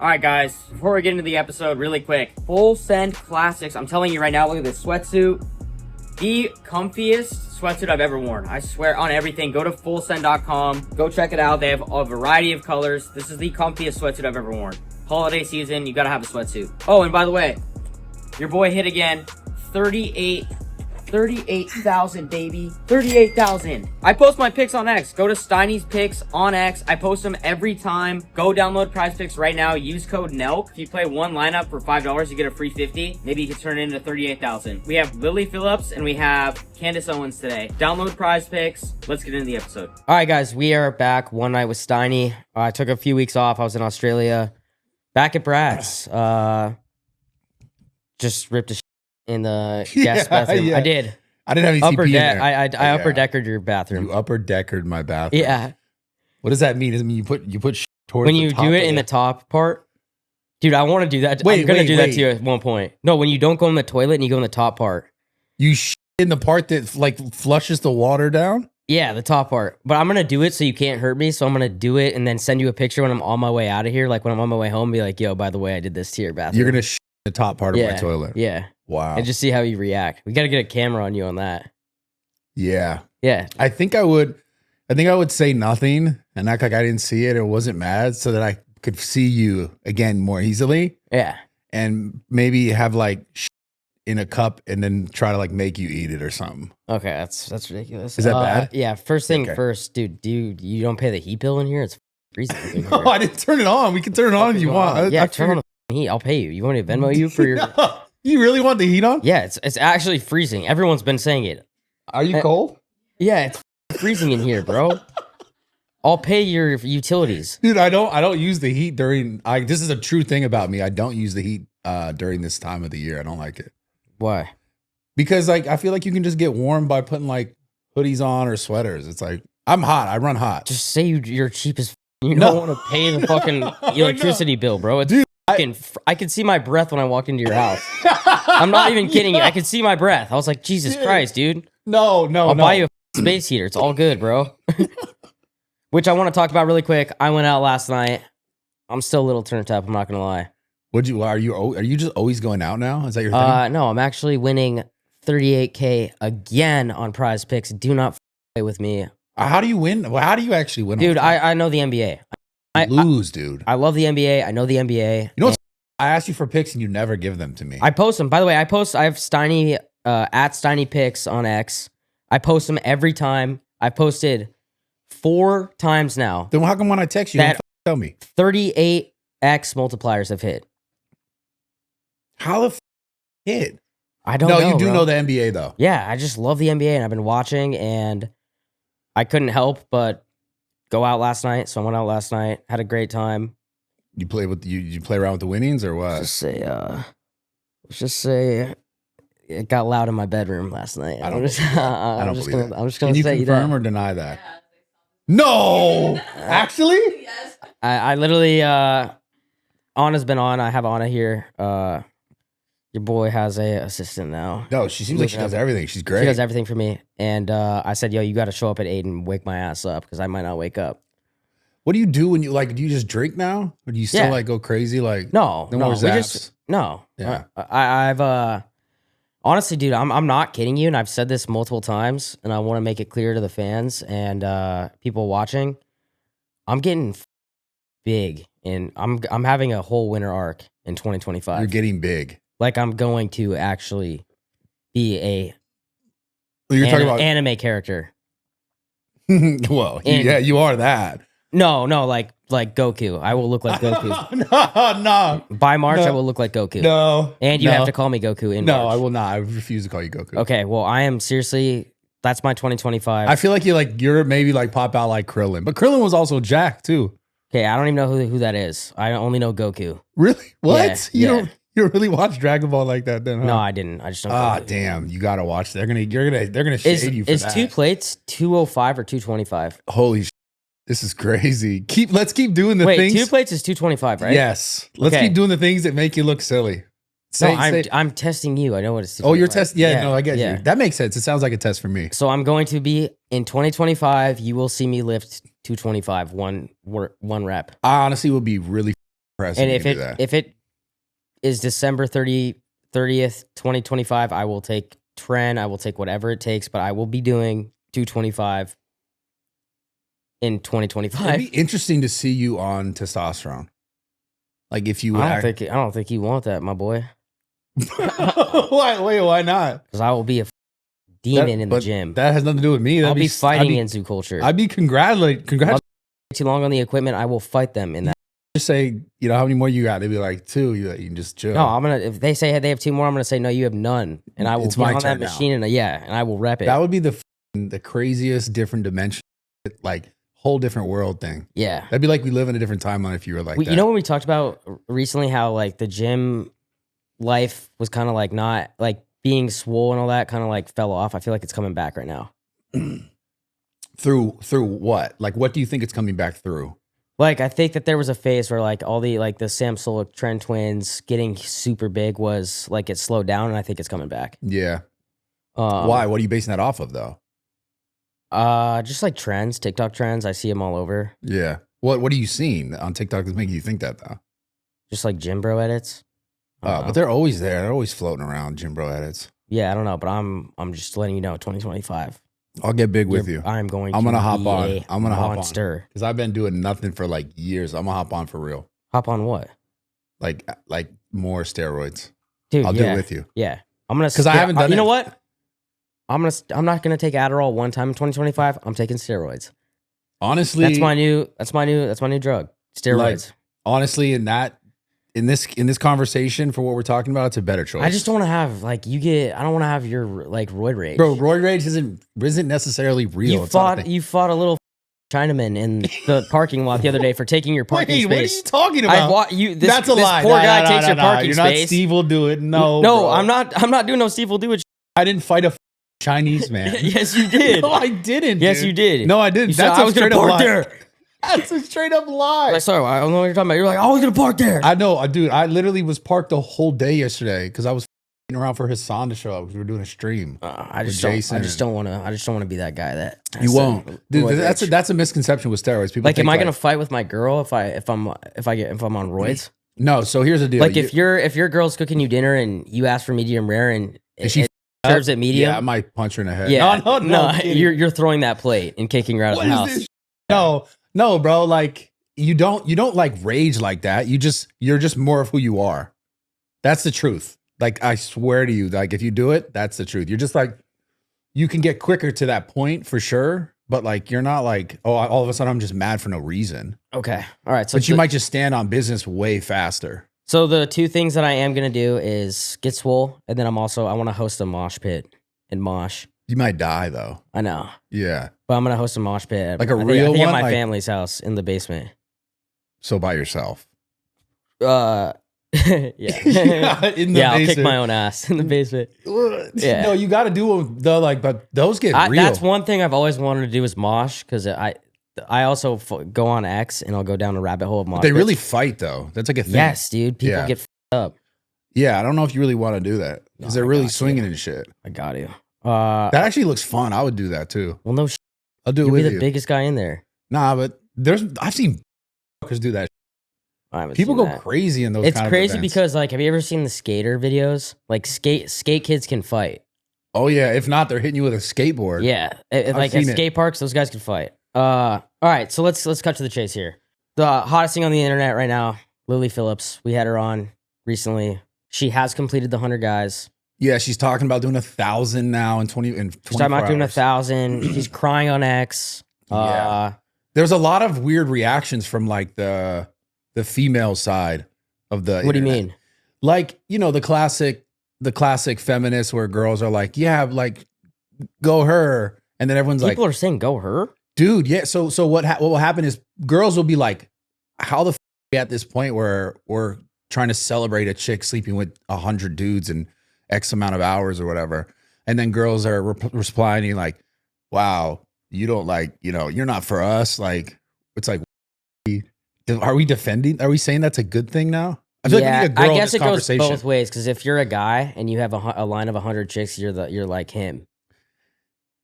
All right, guys, before we get into the episode, really quick, Full Send Classics. I'm telling you right now, look at this sweatsuit. The comfiest sweatsuit I've ever worn. I swear on everything. Go to fullsend.com. Go check it out. They have a variety of colors. This is the comfiest sweatsuit I've ever worn. Holiday season, you gotta have a sweatsuit. Oh, and by the way, your boy hit again. 38,000, baby. 38,000. I post my picks on X. Go to Steiny's picks on X. I post them every time. Go download Prize Picks right now. Use code NELK. If you play one lineup for $5, you get a free 50. Maybe you can turn it into 38,000. We have Phillips and we have Candace Owens today. Download Prize Picks. Let's get into the episode. All right, guys. We are back one night with Steiny. I took a few weeks off. I was in Australia. Back at Brad's. Just ripped a in the guest bathroom. Yeah. I did. I didn't have any upper CP in there. I upper deckered your bathroom. You upper deckered my bathroom. Yeah. What does that mean? Does it mean you put towards when the you top do it in the top part? Dude, I want to do that. I'm going to do that to you at one point. No, when you don't go in the toilet and you go in the top part. You in the part that like flushes the water down? Yeah, the top part. But I'm going to do it so you can't hurt me. So I'm going to do it and then send you a picture when I'm on my way out of here. Like when I'm on my way home, be like, yo, by the way, I did this to your bathroom. You're going to the top part of my toilet. Yeah. Wow. And just see how you react. We got to get a camera on you on that. Yeah. Yeah. I think I would say nothing and act like I didn't see it or wasn't mad so that I could see you again more easily. Yeah. And maybe have like in a cup and then try to like make you eat it or something. Okay, that's ridiculous. Is that bad? Yeah, first thing first, dude, you don't pay the heat bill in here? It's freezing in No, here. I didn't turn it on. We can turn it on if you want. Yeah, turn on the heat. I'll pay you. You want me to Venmo you for your... You really want the heat on? Yeah, it's actually freezing. Everyone's been saying it. Are you cold? Yeah, it's freezing in here, bro. I'll pay your utilities. Dude, I don't use the heat during... this is a true thing about me. I don't use the heat during this time of the year. I don't like it. Why? Because like I feel like you can just get warm by putting like hoodies on or sweaters. It's like, I'm hot. I run hot. Just say you're cheap as... You don't want to pay the fucking electricity bill, bro. It's Dude, I could see my breath when I walked into your house. I'm not even kidding you. I could see my breath. I was like, Jesus Christ, dude. No. I'll buy you a space heater. It's all good, bro. Which I want to talk about really quick. I went out last night. I'm still a little turned up. I'm not gonna lie. Are you just always going out now? Is that your thing? No, I'm actually winning 38K again on Prize Picks. Do not play with me. How do you win? Well, how do you actually win? Dude, I know the NBA. Dude. I love the NBA. I know the NBA. You know what's, I ask you for picks and you never give them to me. I post them. By the way, I have Steiny at Steiny Picks on X. I post them every time. I posted 4 times now. Then how come when I text you, you don't tell me? 38X multipliers have hit. How the hit? I don't know. No, you do bro. know the NBA though. Yeah, I just love the NBA and I've been watching and I couldn't help but go out last night. So I went out last night, had a great time. You play with you play around with the winnings or what? Let's just say it got loud in my bedroom last night. I'm just gonna Can you say confirm or deny that? No, actually, yes. I literally Anna's been on. I have Anna here. Your boy has a assistant now. No, she seems like she does everything. She's great. She does everything for me. And I said, yo, you got to show up at 8 and wake my ass up because I might not wake up. What do you do when you like? Do you just drink now, or do you still like go crazy? Like no, more zaps? Yeah. I've honestly, dude, I'm not kidding you, and I've said this multiple times, and I want to make it clear to the fans and people watching. I'm getting big, and I'm having a whole winter arc in 2025. You're getting big. Like I'm going to actually be a talking about anime character. Well, yeah, you are that. No, like Goku. I will look like Goku. No. By March, I will look like Goku. No. And you have to call me Goku in No, March. I will not. I refuse to call you Goku. Okay, well, I am seriously, that's my 2025. I feel like you're maybe like pop out like Krillin. But Krillin was also Jack too. Okay, I don't even know who that is. I only know Goku. Really? What? Yeah, You don't really watch Dragon Ball like that then, huh? No, I didn't. I just don't. Ah, damn! You gotta watch. They're gonna shade you for that. Is 2 plates 205 or 225? Holy shit. This is crazy. Let's keep doing the things. 2 plates is 225, right? Yes. Let's keep doing the things that make you look silly. I'm testing you. I know what it's. Oh, you're testing. Yeah, no, I get you. That makes sense. It sounds like a test for me. So I'm going to be in 2025. You will see me lift 225 one rep. I honestly would be really impressive. And You do that. if it is December 30th, 2025, I will take Tren. I will take whatever it takes, but I will be doing 225 in 2025. It'd be interesting to see you on testosterone. Like if you, I don't think you want that, my boy. Why not? Because I will be a demon in the gym. That has nothing to do with me. I'll be fighting into Culture. I'd be congratulating. Too long on the equipment, I will fight them in that. Just say, how many more you got? They'd be like 2. You can just chill. No, if they say they have 2 more, I'm gonna say no, you have none, and I will It's be my on turn that machine, and I will rep it. That would be the craziest different dimension, like whole different world thing. Yeah, that'd be like we live in a different timeline if you were like that. You know when we talked about recently how like the gym life was kind of like not like being swole and all that kind of like fell off. I feel like it's coming back right now. Through what? Like what do you think it's coming back through? Like, I think that there was a phase where, like, all the, like, the Sam Sulek Trend twins getting super big was, like, it slowed down, and I think it's coming back. Yeah. Why? What are you basing that off of, though? Just, like, trends, TikTok trends. I see them all over. Yeah. What are you seeing on TikTok that's making you think that, though? Just, like, gym bro edits. But they're always there. They're always floating around, gym bro edits. Yeah, I don't know, but I'm just letting you know, 2025. I'll get big with you. I'm gonna hop on. I'm gonna hop on because I've been doing nothing for like years. I'm gonna hop on for real. Hop on what? Like more steroids, dude. I'll do it with you. Yeah, I'm gonna because I haven't done. You know what? I'm not gonna take Adderall one time in 2025. I'm taking steroids. Honestly, that's my new drug. Steroids. Like, honestly, in this conversation for what we're talking about, it's a better choice. I just don't want to have I don't want to have your like roid rage. Bro, roid rage isn't necessarily real. You fought a little Chinaman in the parking lot the other day for taking your parking space. What are you talking about? That's a lie. This poor guy takes your parking space. You're not Steve will do it. No, bro. I'm not doing no Steve will do it. I didn't fight a Chinese man. Yes, you did. No, I didn't. Yes, dude. you did. No, I didn't. That's a straight up lie. That's a straight up lie. Sorry, I don't know what you're talking about. You're like, I was gonna park there. I know, dude. I literally was parked the whole day yesterday because I was around for Hassan to show up because we were doing a stream. I just don't want to be that guy that you won't, dude. That's a misconception with steroids. People like, am I gonna fight with my girl if I'm on roids? No. So here's the deal. Like if your girl's cooking you dinner and you ask for medium rare and she serves it medium, yeah, I might punch her in the head. Yeah, no. You're throwing that plate and kicking her out of the house. No, bro. Like you don't like rage like that. You're just more of who you are. That's the truth. Like I swear to you, like if you do it, that's the truth. You're just like, you can get quicker to that point for sure, but like you're not like, oh, all of a sudden I'm just mad for no reason. Okay, all right. So but you might just stand on business way faster. So the 2 things that I am gonna do is get swole, and then I want to host a mosh pit in Mosh. You might die though. I know. Yeah. But I'm gonna host a mosh pit, like a real one, at my family's house in the basement. So by yourself. Yeah. In the I'll basement. kick my own ass in the basement. Yeah. No, you got to do but those get real. That's one thing I've always wanted to do is mosh because I also go on X and I'll go down a rabbit hole of mosh. They really fight though. That's like a thing. Yes, dude. People get up. Yeah, I don't know if you really want to do that because they're really swinging and shit. I got you. That actually looks fun. I would do that too. Well, no, I'll do it with you. You'll be the biggest guy in there. Nah, but I've seen fuckers do that. People go crazy in those. It's kind crazy of events. because like, have you ever seen the skater videos? Like skate kids can fight. Oh yeah, if not, they're hitting you with a skateboard. Yeah, like at skate parks, those guys can fight. All right, so let's cut to the chase here. The hottest thing on the internet right now, Lily Phillips. We had her on recently. She has completed the 100 guys. Yeah, she's talking about doing 1,000 now in 20. She's talking about doing 1,000. She's crying on X. Yeah. There's a lot of weird reactions from like the female side of the. What do you mean? Like, the classic feminists where girls are like, yeah, like go her, and then everyone's people are saying go her, dude. Yeah. So what will happen is girls will be like, how the at this point where we're trying to celebrate a chick sleeping with 100 dudes in X amount of hours or whatever, and then girls are replying like, wow, you don't like, you're not for us. Like it's like, are we defending? Are we saying that's a good thing now? I feel like we need a girl I guess in this it goes conversation. both ways because if you're a guy and you have a line of 100 chicks, you're like him.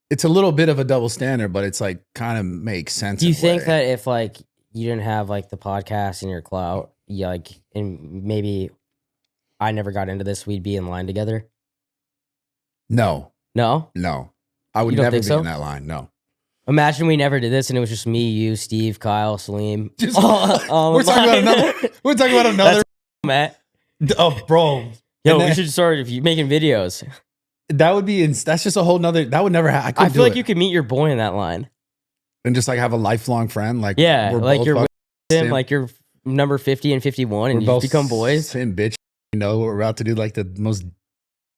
It's a little bit of a double standard, but it's like kind of makes sense. Do you think that if like you didn't have like the podcast and your clout, like, and maybe I never got into this, we'd be in line together? No, No? I would You don't never think be so? in that line. No. Imagine we never did this and it was just me, you, Steve, Kyle, Salim. Just- all we're in talking about line. another. We're talking about another. That's Matt. Oh, bro. Yo, And we then- should start making videos. That would be. That's just a whole nother. That would never happen. I feel like you could meet your boy in that line. and just like have a lifelong friend. Like Yeah, we're like both you're with fucking him, sim- like you're number 50 and 51, and we're you both just become boys. Sim bitch. You know, we're about to do like the most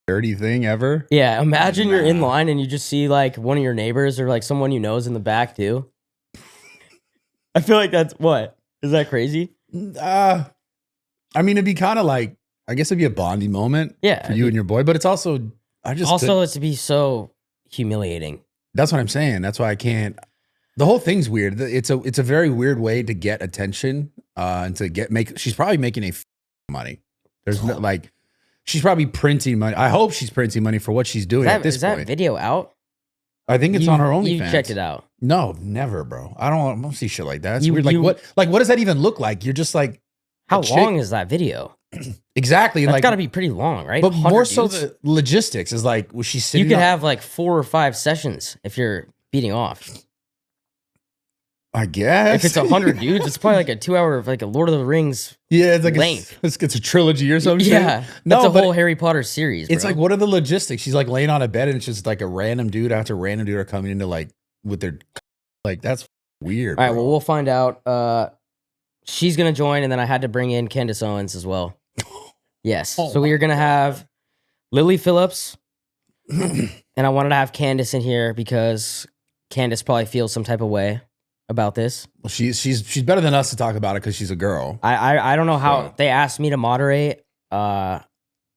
dirty thing ever. Yeah, imagine you're in Nah. line and you just see like one of your neighbors or like someone you know is in the back too. I feel like that's what? Is that crazy? I mean, it'd be kind of like, I guess it'd be a bonding moment Yeah. for you and your boy, but it's also, Also, it's to be so humiliating. that's what I'm saying. That's why I can't. The whole thing's weird. It's a very weird way to get attention, and to make. She's probably making money. There's no like, she's probably printing money. I hope she's printing money for what she's doing at this Is that point. video out? I think it's on her OnlyFans. You checked it out. No, never, bro. I don't see shit like that. It's You- weird. you- What does that even look like? You're just like, How a chick- long is that video? exactly. That's Like, got to be pretty long, right? but 100 more so dudes? the logistics is like, was she You sitting? could on- have like 4 or 5 sessions if you're beating off. I guess If it's 100 dudes, it's probably like a 2-hour, like a Lord of the Rings. yeah, it's like length. it's a trilogy or something. Yeah, no, that's a but whole Harry Potter series. it's bro. like, what are the logistics? She's like laying on a bed and it's just like a random dude after random dude are coming into like with their like that's weird. All right, bro. well, we'll find out. She's gonna join, and then I had to bring in Candace Owens as well. Yes, Oh so we are gonna have Lily Phillips, and I wanted to have Candace in here because Candace probably feels some type of way about this. Well, she's better than us to talk about it because she's a girl. I don't know how So- they asked me to moderate. I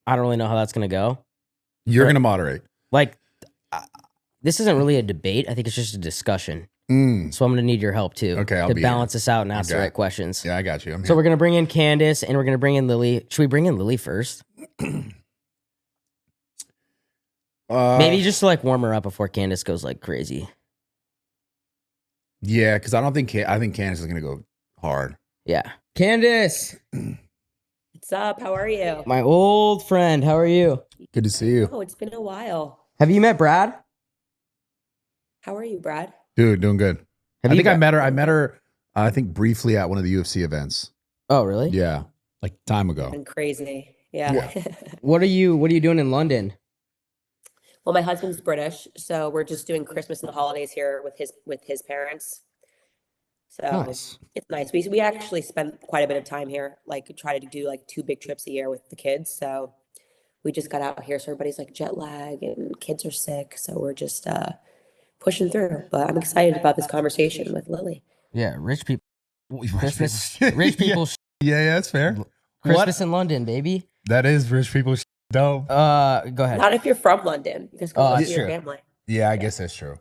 don't really know how that's gonna go. You're Right. gonna moderate. Like, this isn't really a debate. I think it's just a discussion. Mm. So I'm gonna need your help too. Okay, I'll to be balance this out and ask the Okay. right questions. Yeah, I got you. I'm So here. we're gonna bring in Candace and we're gonna bring in Lily. Should we bring in Lily first? Maybe just to like warm her up before Candace goes like crazy. yeah, because I think Candace is gonna go hard. Yeah. Candace, What's up? How are you? my old friend, how are you? Good to see you, Oh, it's been a while. Have you met Brad? How are you, Brad? dude. Doing good. Have I you think I got- met her. I met her. I think briefly at one of the UFC events. Oh, really? Yeah, like time ago. Been crazy. Yeah. What are you doing in London? Well, my husband's British, so we're just doing Christmas and the holidays here with his parents. So Nice. it's nice. We actually spend quite a bit of time here. Like try to do like 2 big trips a year with the kids. So we just got out here, so everybody's like jet lag and kids are sick. So we're just pushing through. But I'm excited about this conversation with Lily. Yeah, rich people. Christmas. Yeah. Rich people. Yeah, that's fair. Christmas in London, baby. That is rich people. Dope. Go ahead. Not if you're from London, because go that's see your true. family. Yeah, I guess that's true.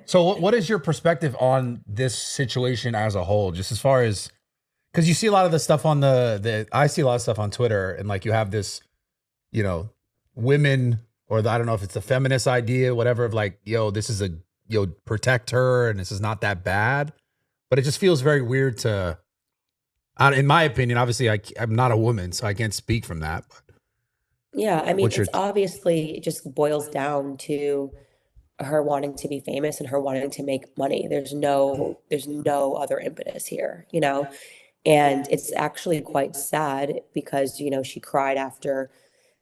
So what is your perspective on this situation as a whole? Just as far as, because you see a lot of the stuff on I see a lot of stuff on Twitter, and like you have this, women, or I don't know if it's a feminist idea, whatever, of like, this is protect her, and this is not that bad, but it just feels very weird to, in my opinion, obviously I'm not a woman, so I can't speak from that. But Yeah, I mean, What's your- it's obviously it just boils down to her wanting to be famous and her wanting to make money. There's no other impetus here, you know? And it's actually quite sad because, she cried after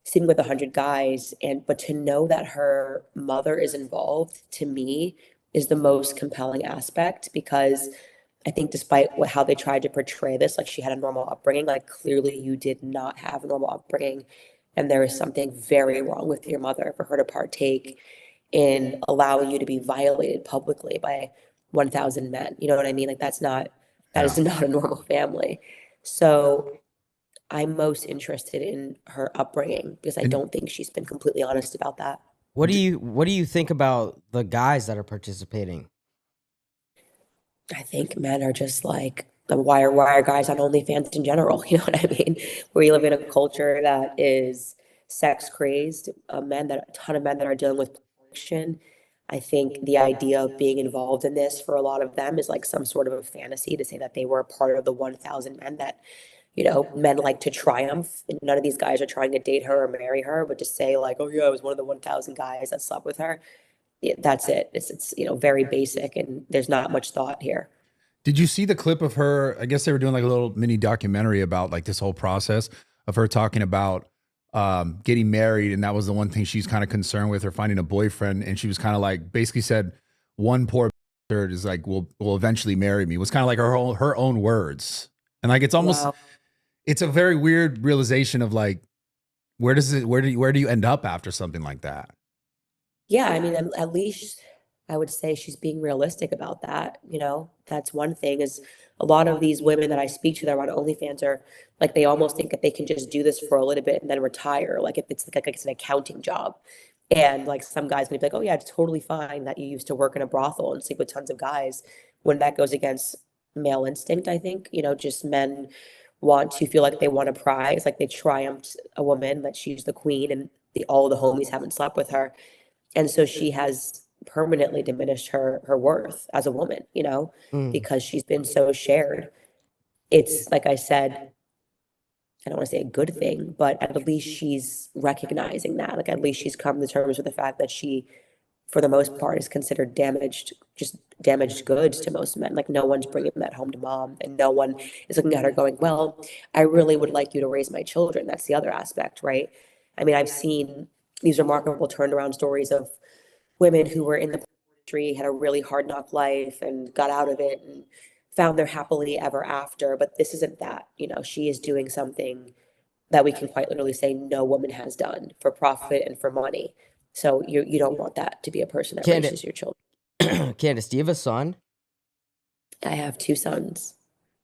sleeping with 100 guys, but to know that her mother is involved, to me, is the most compelling aspect, because I think despite how they tried to portray this, like she had a normal upbringing, like clearly you did not have a normal upbringing. And there is something very wrong with your mother for her to partake in allowing you to be violated publicly by 1,000 men. You know what I mean? Like that is not a normal family. So I'm most interested in her upbringing because I don't think she's been completely honest about that. What do you think about the guys that are participating? I think men are just like, why are guys on OnlyFans in general? You know what I mean? We live in a culture that is sex crazed. A ton of men that are dealing with addiction. I think the idea of being involved in this for a lot of them is like some sort of a fantasy to say that they were a part of the 1,000 men that, men like to triumph. And none of these guys are trying to date her or marry her, but to say like, oh yeah, I was one of the 1,000 guys that slept with her. Yeah, that's it. It's very basic, and there's not much thought here. Did you see the clip of her? I guess they were doing like a little mini documentary about like this whole process of her talking about getting married, and that was the one thing she's kind of concerned with, her finding a boyfriend, and she was kind of like basically said one poor bastard is like will eventually marry me. It was kind of like her own words, and like it's almost Wow. it's a very weird realization of like where do you end up after something like that? Yeah, I mean, at least I would say she's being realistic about that. That's one thing is a lot of these women that I speak to that are on OnlyFans are like, they almost think that they can just do this for a little bit and then retire. Like if it's like it's an accounting job. And like some guys gonna be like, oh yeah, it's totally fine that you used to work in a brothel and sleep with tons of guys when that goes against male instinct, I think. Just men want to feel like they want a prize, like they triumphed a woman, that she's the queen and all the homies haven't slept with her. And so she has permanently diminished her worth as a woman, Mm. because she's been so shared. It's like I said, I don't want to say a good thing, but at least she's recognizing that. Like at least she's come to terms with the fact that she, for the most part, is considered just damaged goods to most men. Like no one's bringing that home to mom, and no one is looking at her going, well, I really would like you to raise my children. That's the other aspect, right? I mean, I've seen these remarkable turnaround stories of women who were in the industry, had a really hard knock life and got out of it and found their happily ever after. But this isn't that. She is doing something that we can quite literally say no woman has done for profit and for money. So you don't want that to be a person that Candace, raises your children. Candace, do you have a son? I have two sons,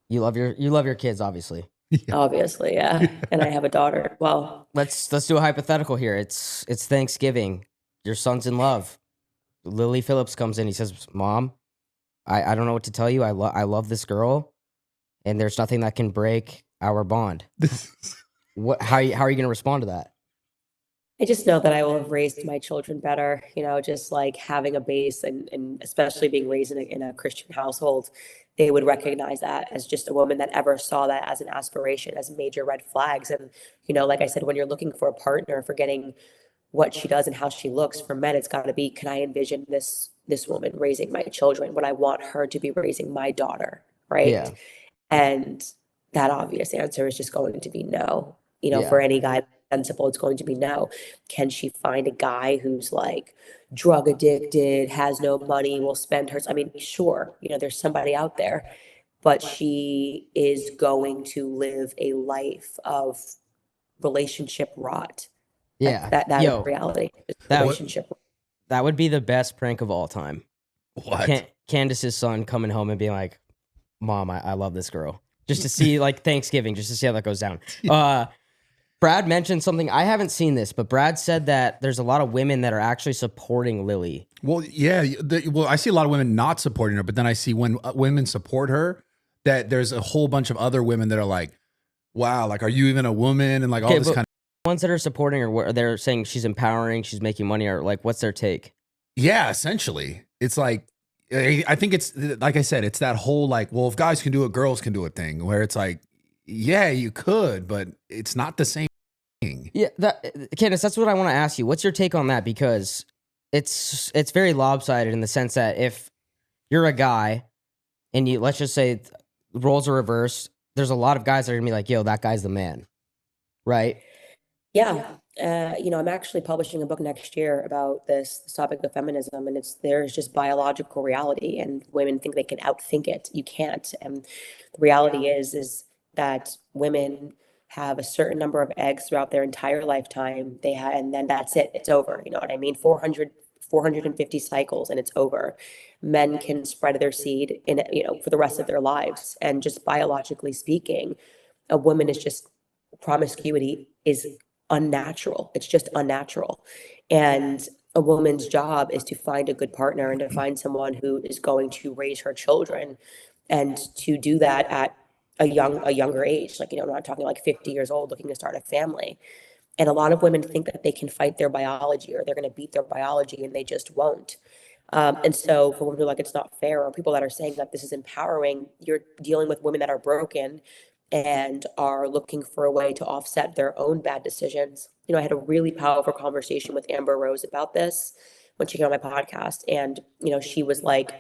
You love your kids, obviously. obviously, yeah, and I have a daughter. Well, Let's do a hypothetical here. It's Thanksgiving. Your son's in love. Lily Phillips comes in. He says, "Mom, I don't know what to tell you. I love this girl, and there's nothing that can break our bond." What? How are you going to respond to that? I just know that I will have raised my children better, just like having a base and especially being raised in a Christian household, they would recognize that as just a woman that ever saw that as an aspiration, as major red flags. And, like I said, when you're looking for a partner, forgetting what she does and how she looks, for men, it's got to be, can I envision this woman raising my children? Would I want her to be raising my daughter? Right. Yeah, And that obvious answer is just going to be no. yeah, For any guy sensible, it's going to be no. Can she find a guy who's like drug addicted, has no money, will spend her? I mean, sure, there's somebody out there, but she is going to live a life of relationship rot. yeah. That is Yo, reality. that Relationship. that would be the best prank of all time. What? Candace's son coming home and being like, "Mom, I love this girl." Just to see like Thanksgiving, just to see how that goes down. Brad mentioned something. I haven't seen this, but Brad said that there's a lot of women that are actually supporting Lily. Well, yeah. I see a lot of women not supporting her, but then I see when women support her, that there's a whole bunch of other women that are like, wow, like, are you even a woman? And like all Okay, this but kind of. ones that are supporting her, where they're saying she's empowering, she's making money, or like, what's their take? Yeah, essentially. It's like, I think it's, like I said, it's that whole like, well, if guys can do it, girls can do it thing, where it's like, yeah, you could, but it's not the same thing. Yeah, Candace, that's what I want to ask you. What's your take on that? Because it's very lopsided in the sense that if you're a guy and you, let's just say roles are reversed, there's a lot of guys that are gonna be like, yo, that guy's the man, right? Yeah. I'm actually publishing a book next year about this topic of feminism, and there's just biological reality, and women think they can outthink it. You can't. And the reality is that women have a certain number of eggs throughout their entire lifetime. And then that's it. It's over. You know what I mean? 450 cycles and it's over. Men can spread their seed for the rest of their lives. And just biologically speaking, a woman is just promiscuity is unnatural. It's just unnatural. And a woman's job is to find a good partner and to find someone who is going to raise her children, and to do that at a younger age. Like, I'm not talking like 50 years old looking to start a family. And a lot of women think that they can fight their biology or they're going to beat their biology, and they just won't. And so for women who are like, it's not fair, or people that are saying that this is empowering, you're dealing with women that are broken and are looking for a way to offset their own bad decisions. You know, I had a really powerful conversation with Amber Rose about this when she came on my podcast. And, you know, she was like,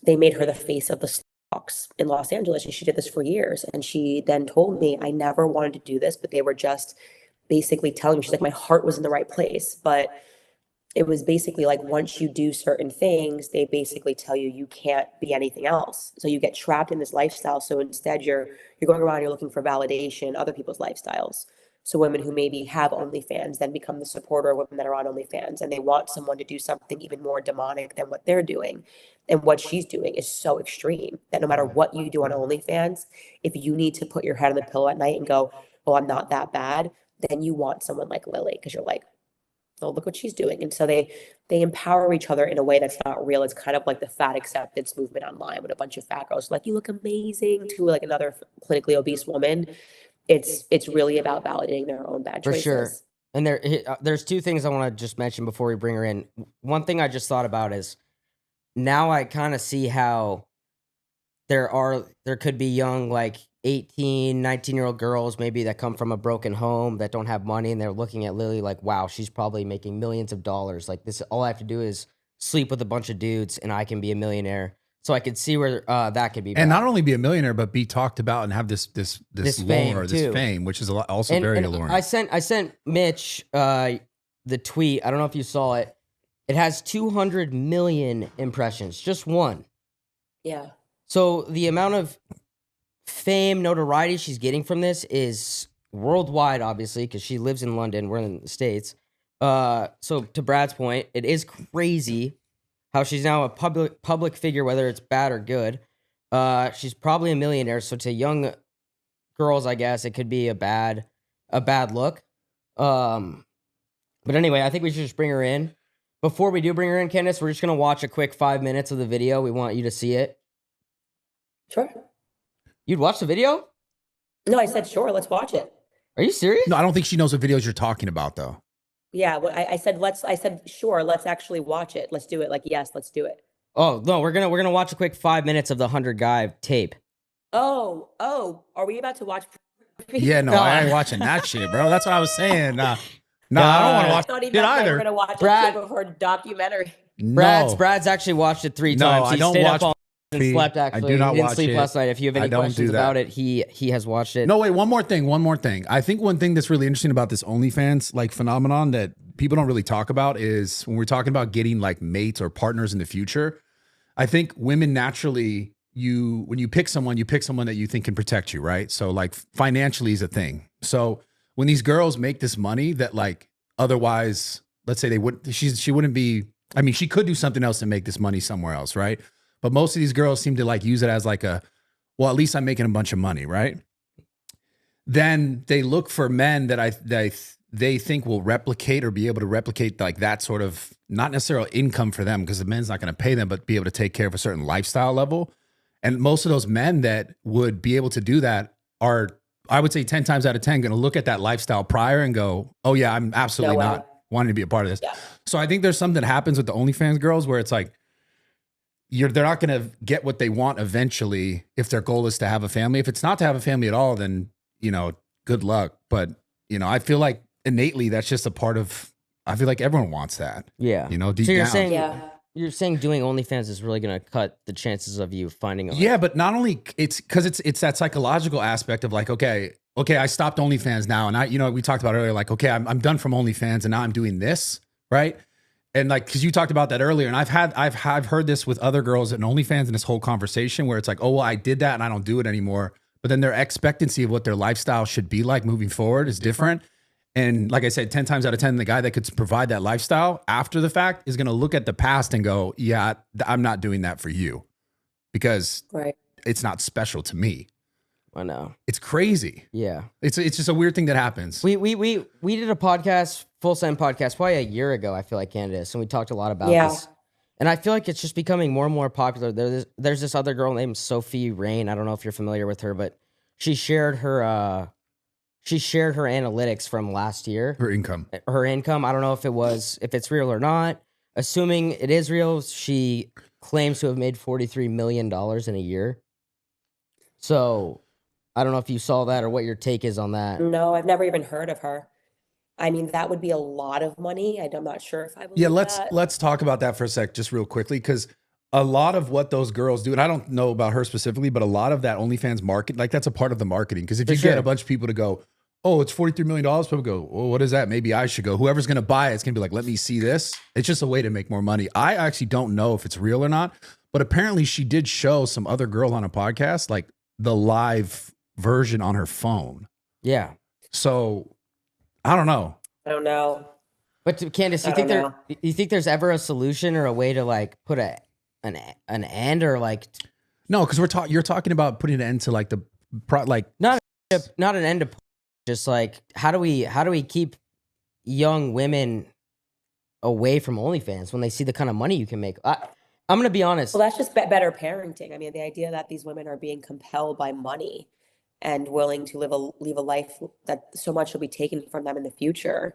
they made her the face of the stocks in Los Angeles, and she did this for years. And she then told me, I never wanted to do this, but they were just basically telling me, she's like, my heart was in the right place. But it was basically like, once you do certain things, they basically tell you you can't be anything else. So you get trapped in this lifestyle. So instead you're going around, you're looking for validation, other people's lifestyles. So women who maybe have OnlyFans then become the supporter of women that are on OnlyFans, and they want someone to do something even more demonic than what they're doing. And what she's doing is so extreme that no matter what you do on OnlyFans, if you need to put your head on the pillow at night and go, oh, I'm not that bad, then you want someone like Lily, because you're like, oh, look what she's doing. And so they empower each other in a way that's not real. It's kind of like the fat acceptance movement online, when a bunch of fat girls are like, you look amazing, to like another clinically obese woman. It's really about validating their own bad For choices. sure. And there's two things I want to just mention before we bring her in. One thing I just thought about is, now I kind of see how there could be young, like 18, 19-year-old girls maybe that come from a broken home that don't have money, and they're looking at Lily like, wow, she's probably making millions of dollars. Like, this, all I have to do is sleep with a bunch of dudes and I can be a millionaire. So I could see where that could be bad. And not only be a millionaire, but be talked about and have this fame, lore, too. this fame, which is also very alluring. I sent Mitch the tweet. I don't know if you saw it. It has 200 million impressions, just one. Yeah. So the amount of fame, notoriety she's getting from this is worldwide, obviously, because she lives in London. We're in the States. So to Brad's point, it is crazy how she's now a public figure, whether it's bad or good. She's probably a millionaire. So to young girls, I guess it could be a bad look. But anyway, I think we should just bring her in. Before we do bring her in, Candace, we're just gonna watch a quick 5 minutes of the video. We want you to see it. Sure. You'd watch the video? No, I said, sure, let's watch it. Are you serious? No, I don't think she knows what videos you're talking about, though. Yeah. Well, I said, sure, let's actually watch it. Let's do it. Like, yes, let's do it. Oh no, we're gonna watch a quick 5 minutes of the 100 guy tape. Oh, are we about to watch? Yeah, no, I ain't watching that shit, bro. That's what I was saying. No, I don't want to watch Not it even either. We're gonna watch Brad- a clip of her documentary. No. Brad's actually watched it 3 No, times. I He don't stayed watch up all and TV. slept. I Actually, do not he didn't watch sleep it. last night. If you have I any don't questions do that. about it, he has watched it. No, wait, one more thing. I think one thing that's really interesting about this OnlyFans like phenomenon that people don't really talk about is when we're talking about getting like mates or partners in the future. I think women naturally, when you pick someone that you think can protect you, right? So like financially is a thing. So when these girls make this money that like otherwise, let's say she wouldn't be, I mean, she could do something else and make this money somewhere else, right? But most of these girls seem to like use it as like well, at least I'm making a bunch of money, right? Then they look for men that they think will replicate or be able to replicate like that sort of, not necessarily income for them because the men's not going to pay them, but be able to take care of a certain lifestyle level. And most of those men that would be able to do that are, I would say 10 times out of 10, going to look at that lifestyle prior and go, oh yeah, I'm absolutely not wanting to be a part of this. Yeah. So I think there's something that happens with the OnlyFans girls where it's like, they're not going to get what they want eventually if their goal is to have a family. If it's not to have a family at all, then, good luck. But, I feel like innately that's just a part of, I feel like everyone wants that. Yeah. Deep So you're down. saying you're saying doing OnlyFans is really going to cut the chances of you finding a Yeah, but not only it's because it's that psychological aspect of like, okay, I stopped OnlyFans now, and we talked about earlier, like, okay, I'm done from OnlyFans, and now I'm doing this, right? And like, because you talked about that earlier, and I've heard this with other girls in OnlyFans in this whole conversation where it's like, oh, well, I did that and I don't do it anymore. But then their expectancy of what their lifestyle should be like moving forward is different. And like I said, 10 times out of 10, the guy that could provide that lifestyle after the fact is going to look at the past and go, yeah, I'm not doing that for you because it's not special to me. I know. It's crazy. Yeah. It's just a weird thing that happens. We did a podcast, Full Send podcast, probably a year ago, I feel like, Candace, and we talked a lot about this. And I feel like it's just becoming more and more popular. There's this other girl named Sophie Rain. I don't know if you're familiar with her, but she shared her analytics from last year. Her income. I don't know if it's real or not. assuming it is real, she claims to have made $43 million in a year. So I don't know if you saw that or what your take is on that. No, I've never even heard of her. I mean, that would be a lot of money. I'm not sure if I Yeah, believe that. let's talk about that for a sec, just real quickly, because a lot of what those girls do, and I don't know about her specifically, but a lot of that OnlyFans market, like that's a part of the marketing. Because if For you get sure. a bunch of people to go, oh, it's $43 million, people go, well, what is that? Maybe I should go. Whoever's going to buy it's going to be like, let me see this. It's just a way to make more money. I actually don't know if it's real or not, but apparently she did show some other girl on a podcast, like the live version on her phone. Yeah. So I don't know. I don't know. But Candace, I don't you think there's ever a solution or a way to like put an end or like No, because you're talking about putting an end to like the not an end to just like how do we keep young women away from OnlyFans when they see the kind of money you can make? I'm gonna be honest. Well, that's just better parenting. I mean, the idea that these women are being compelled by money and willing to live a life that so much will be taken from them in the future.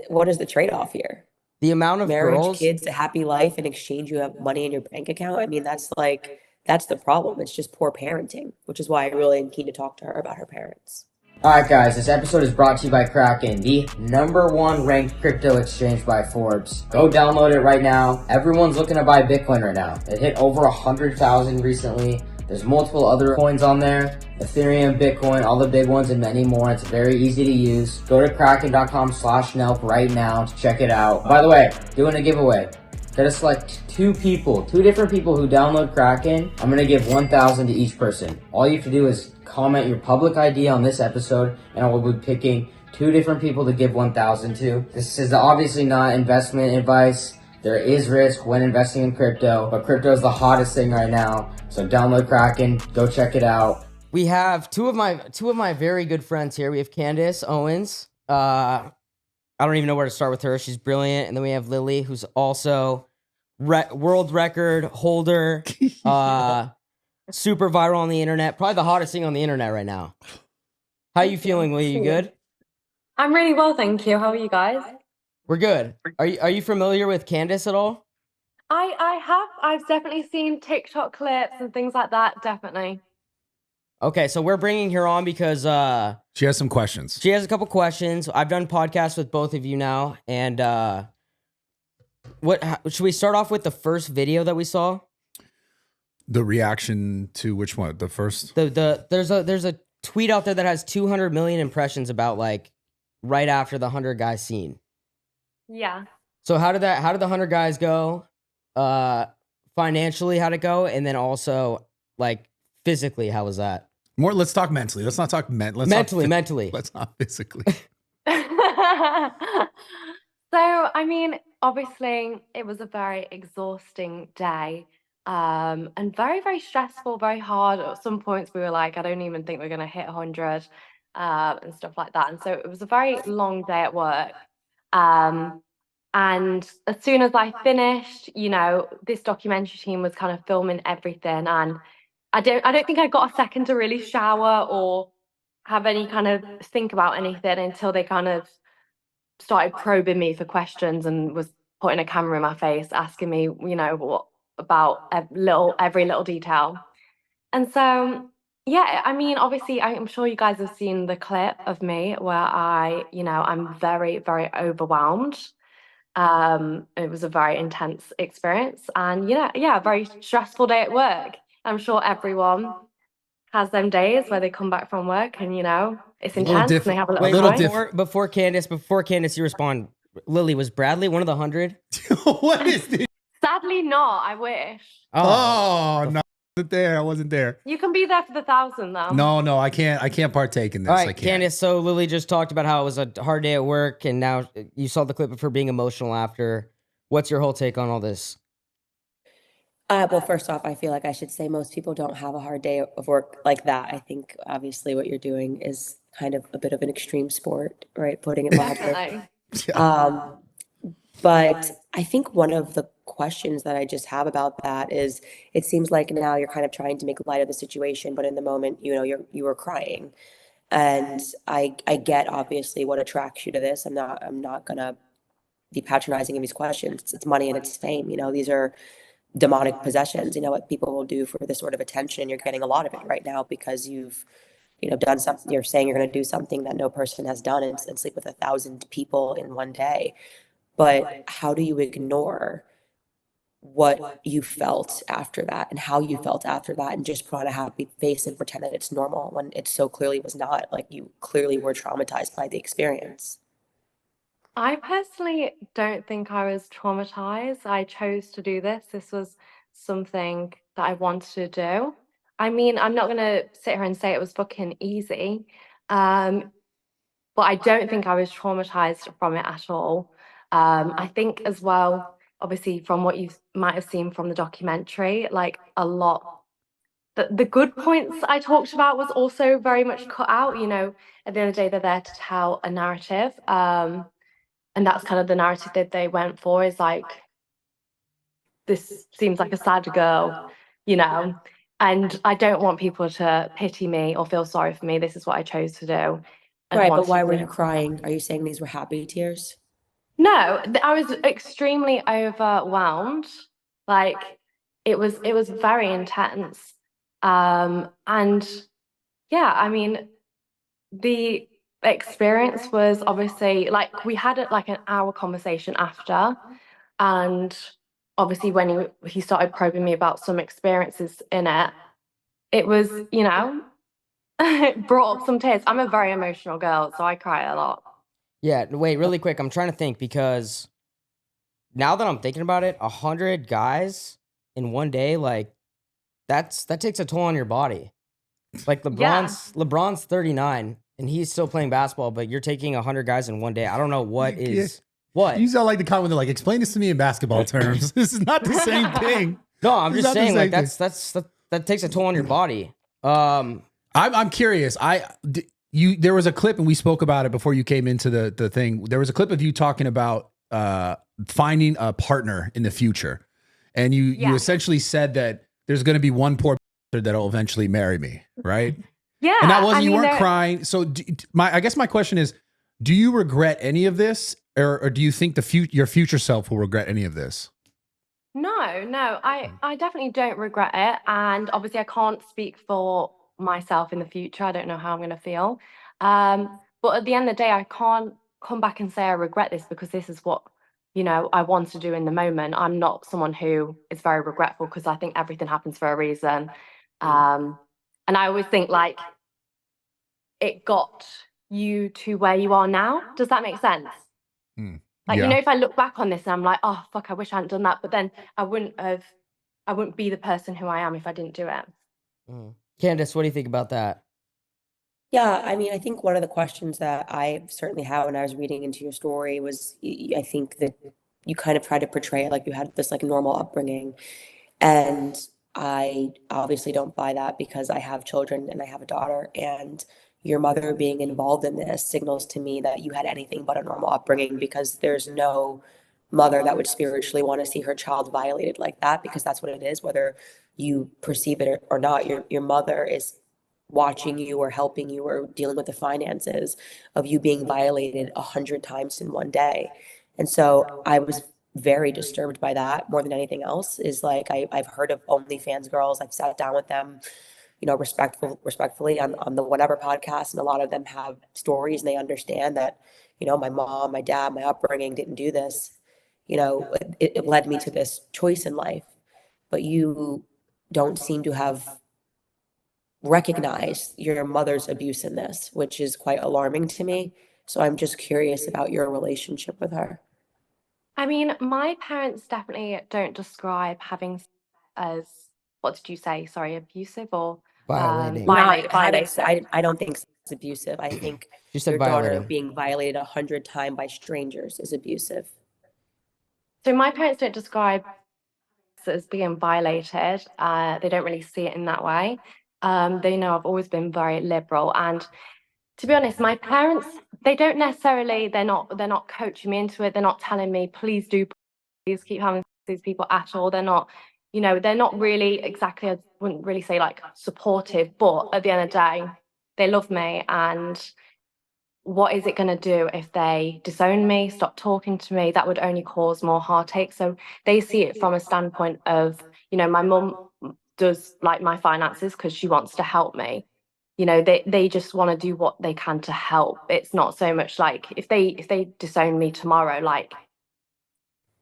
What is the trade-off here? The amount of Marriage, girls, kids, a happy life, in exchange you have money in your bank account. I mean, that's the problem. It's just poor parenting, which is why I really am keen to talk to her about her parents. Alright guys, this episode is brought to you by Kraken, the #1 ranked crypto exchange by Forbes. Go download it right now. Everyone's looking to buy Bitcoin right now. It hit over 100,000 recently. There's multiple other coins on there. Ethereum, Bitcoin, all the big ones and many more. It's very easy to use. Go to kraken.com/Nelp right now to check it out. By the way, doing a giveaway. Gotta select two different people who download Kraken. I'm gonna give 1,000 to each person. All you have to do is comment your public ID on this episode, and I will be picking two different people to give 1,000 to. This is obviously not investment advice. There is risk when investing in crypto, but crypto is the hottest thing right now. So download Kraken, go check it out. we have two of my very good friends here. We have Candace Owens. I don't even know where to start with her. She's brilliant. And then we have Lily, who's also world record holder, super viral on the internet, probably the hottest thing on the internet right now. How you feeling, Lily? You good? I'm really well, thank you. How are you guys? We're good. Are you familiar with Candace at all? I've definitely seen TikTok clips and things like that, definitely. Okay, so we're bringing her on because She has some questions. she has a couple questions. I've done podcasts with both of you now, and should we start off with the first video that we saw? The reaction to which one? The first? There's a tweet out there that has 200 million impressions about like right after the 100 guys scene. Yeah. So how did the 100 guys go? Financially, how'd it go? And then also like physically, how was that? Let's talk mentally. Let's not talk mentally. Mentally. Let's not physically. So, I mean, obviously, it was a very exhausting day, and very, very stressful, very hard. At some points, we were like, I don't even think we're going to hit 100, and stuff like that. And so it was a very long day at work. And as soon as I finished, this documentary team was kind of filming everything, and I don't think I got a second to really shower or have any kind of think about anything until they kind of started probing me for questions and was putting a camera in my face, asking me, what about every little detail. And so, yeah, I mean, obviously, I'm sure you guys have seen the clip of me where I'm very, very overwhelmed. It was a very intense experience, and a very stressful day at work. I'm sure everyone has them days where they come back from work and it's intense and they have a little voice. Before Candace, you respond. Lily, was Bradley one of the 100? What is this? Sadly not, I wish. Oh no, I wasn't there. You can be there for the 1,000 though. No, I can't partake in this. All I right, can't. Candace, so Lily just talked about how it was a hard day at work, and now you saw the clip of her being emotional after. What's your whole take on all this? Well, first off, I feel like I should say most people don't have a hard day of work like that. I think obviously what you're doing is kind of a bit of an extreme sport, right? Putting it mildly. Definitely. But I think one of the questions that I just have about that is, it seems like now you're kind of trying to make light of the situation, but in the moment, you were crying, and I get obviously what attracts you to this. I'm not gonna the patronizing of these questions. It's money and it's fame. These are demonic possessions. What people will do for this sort of attention, and you're getting a lot of it right now because you've done something. You're saying you're going to do something that no person has done, and sleep with 1,000 people in one day. But how do you ignore what you felt after that and how you felt after that and just put on a happy face and pretend that it's normal when it so clearly was not? Like, you clearly were traumatized by the experience. I personally don't think I was traumatized. I chose to do this. This was something that I wanted to do. I mean, I'm not gonna sit here and say it was fucking easy, but I don't think I was traumatized from it at all. I think as well, obviously, from what you might have seen from the documentary, like a lot, the good points I talked about was also very much cut out. At the end of the day, they're there to tell a narrative. And that's kind of the narrative that they went for, is like, this seems like a sad girl, and I don't want people to pity me or feel sorry for me. This is what I chose to do. And Right, but wanted why were to- you crying? Are you saying these were happy tears? No, I was extremely overwhelmed. Like, it was very intense. And yeah, I mean, the experience was obviously like, we had like an hour conversation after, and obviously when he started probing me about some experiences in it, it was, it brought up some tears. I'm a very emotional girl, so I cry a lot. Yeah, wait, really quick. I'm trying to think, because now that I'm thinking about it, 100 guys in one day, like that takes a toll on your body. Like LeBron's 39 and he's still playing basketball, but you're taking 100 guys in one day. I don't know what is what. You sound like the comment. They're like, explain this to me in basketball terms. This is not the same thing. No, I'm It's just not the saying, like same that takes a toll on your body. I'm curious. There was a clip, and we spoke about it before you came into the thing. There was a clip of you talking about finding a partner in the future, and you essentially said that there's going to be one poor bastard that'll eventually marry me, right? Yeah, And that wasn't, I you mean, weren't crying. So I guess my question is, do you regret any of this, or do you think your future self will regret any of this? No, I definitely don't regret it. And obviously, I can't speak for myself in the future. I don't know how I'm going to feel. But at the end of the day, I can't come back and say I regret this, because this is what, I want to do in the moment. I'm not someone who is very regretful, because I think everything happens for a reason. And I always think, like, it got you to where you are now. Does that make sense? Like, Yeah. if I look back on this and I'm like, oh, fuck, I wish I hadn't done that. But then I wouldn't be the person who I am if I didn't do it. Candace, what do you think about that? Yeah, I mean, I think one of the questions that I certainly had when I was reading into your story was, I think that you kind of tried to portray it like you had this like normal upbringing. And I obviously don't buy that, because I have children and I have a daughter, and your mother being involved in this signals to me that you had anything but a normal upbringing, because there's no mother that would spiritually want to see her child violated like that, because that's what it is, whether you perceive it or not. Your mother is watching you or helping you or dealing with the finances of you being violated 100 times in one day. And so I was very disturbed by that more than anything else. Is like, I've heard of OnlyFans girls. I've sat down with them, respectfully on the whatever podcast, and a lot of them have stories, and they understand that, my mom, my dad, my upbringing didn't do this. It led me to this choice in life. But you don't seem to have recognized your mother's abuse in this, which is quite alarming to me. So I'm just curious about your relationship with her. I mean, my parents definitely don't describe having as, what did you say? Sorry, abusive or Violating. violated. I don't think it's abusive. I think You said your daughter violating. being violated 100 times by strangers is abusive. So my parents don't describe as being violated. They don't really see it in that way. They know I've always been very liberal, and to be honest, my parents, they don't necessarily, they're not coaching me into it. They're not telling me, please keep having these people at all. They're not, they're not really exactly, I wouldn't really say like supportive, but at the end of the day, they love me, and what is it going to do if they disown me, stop talking to me? That would only cause more heartache. So they see it from a standpoint of, my mum does like my finances because she wants to help me. They just want to do what they can to help. It's not so much like if they disown me tomorrow, like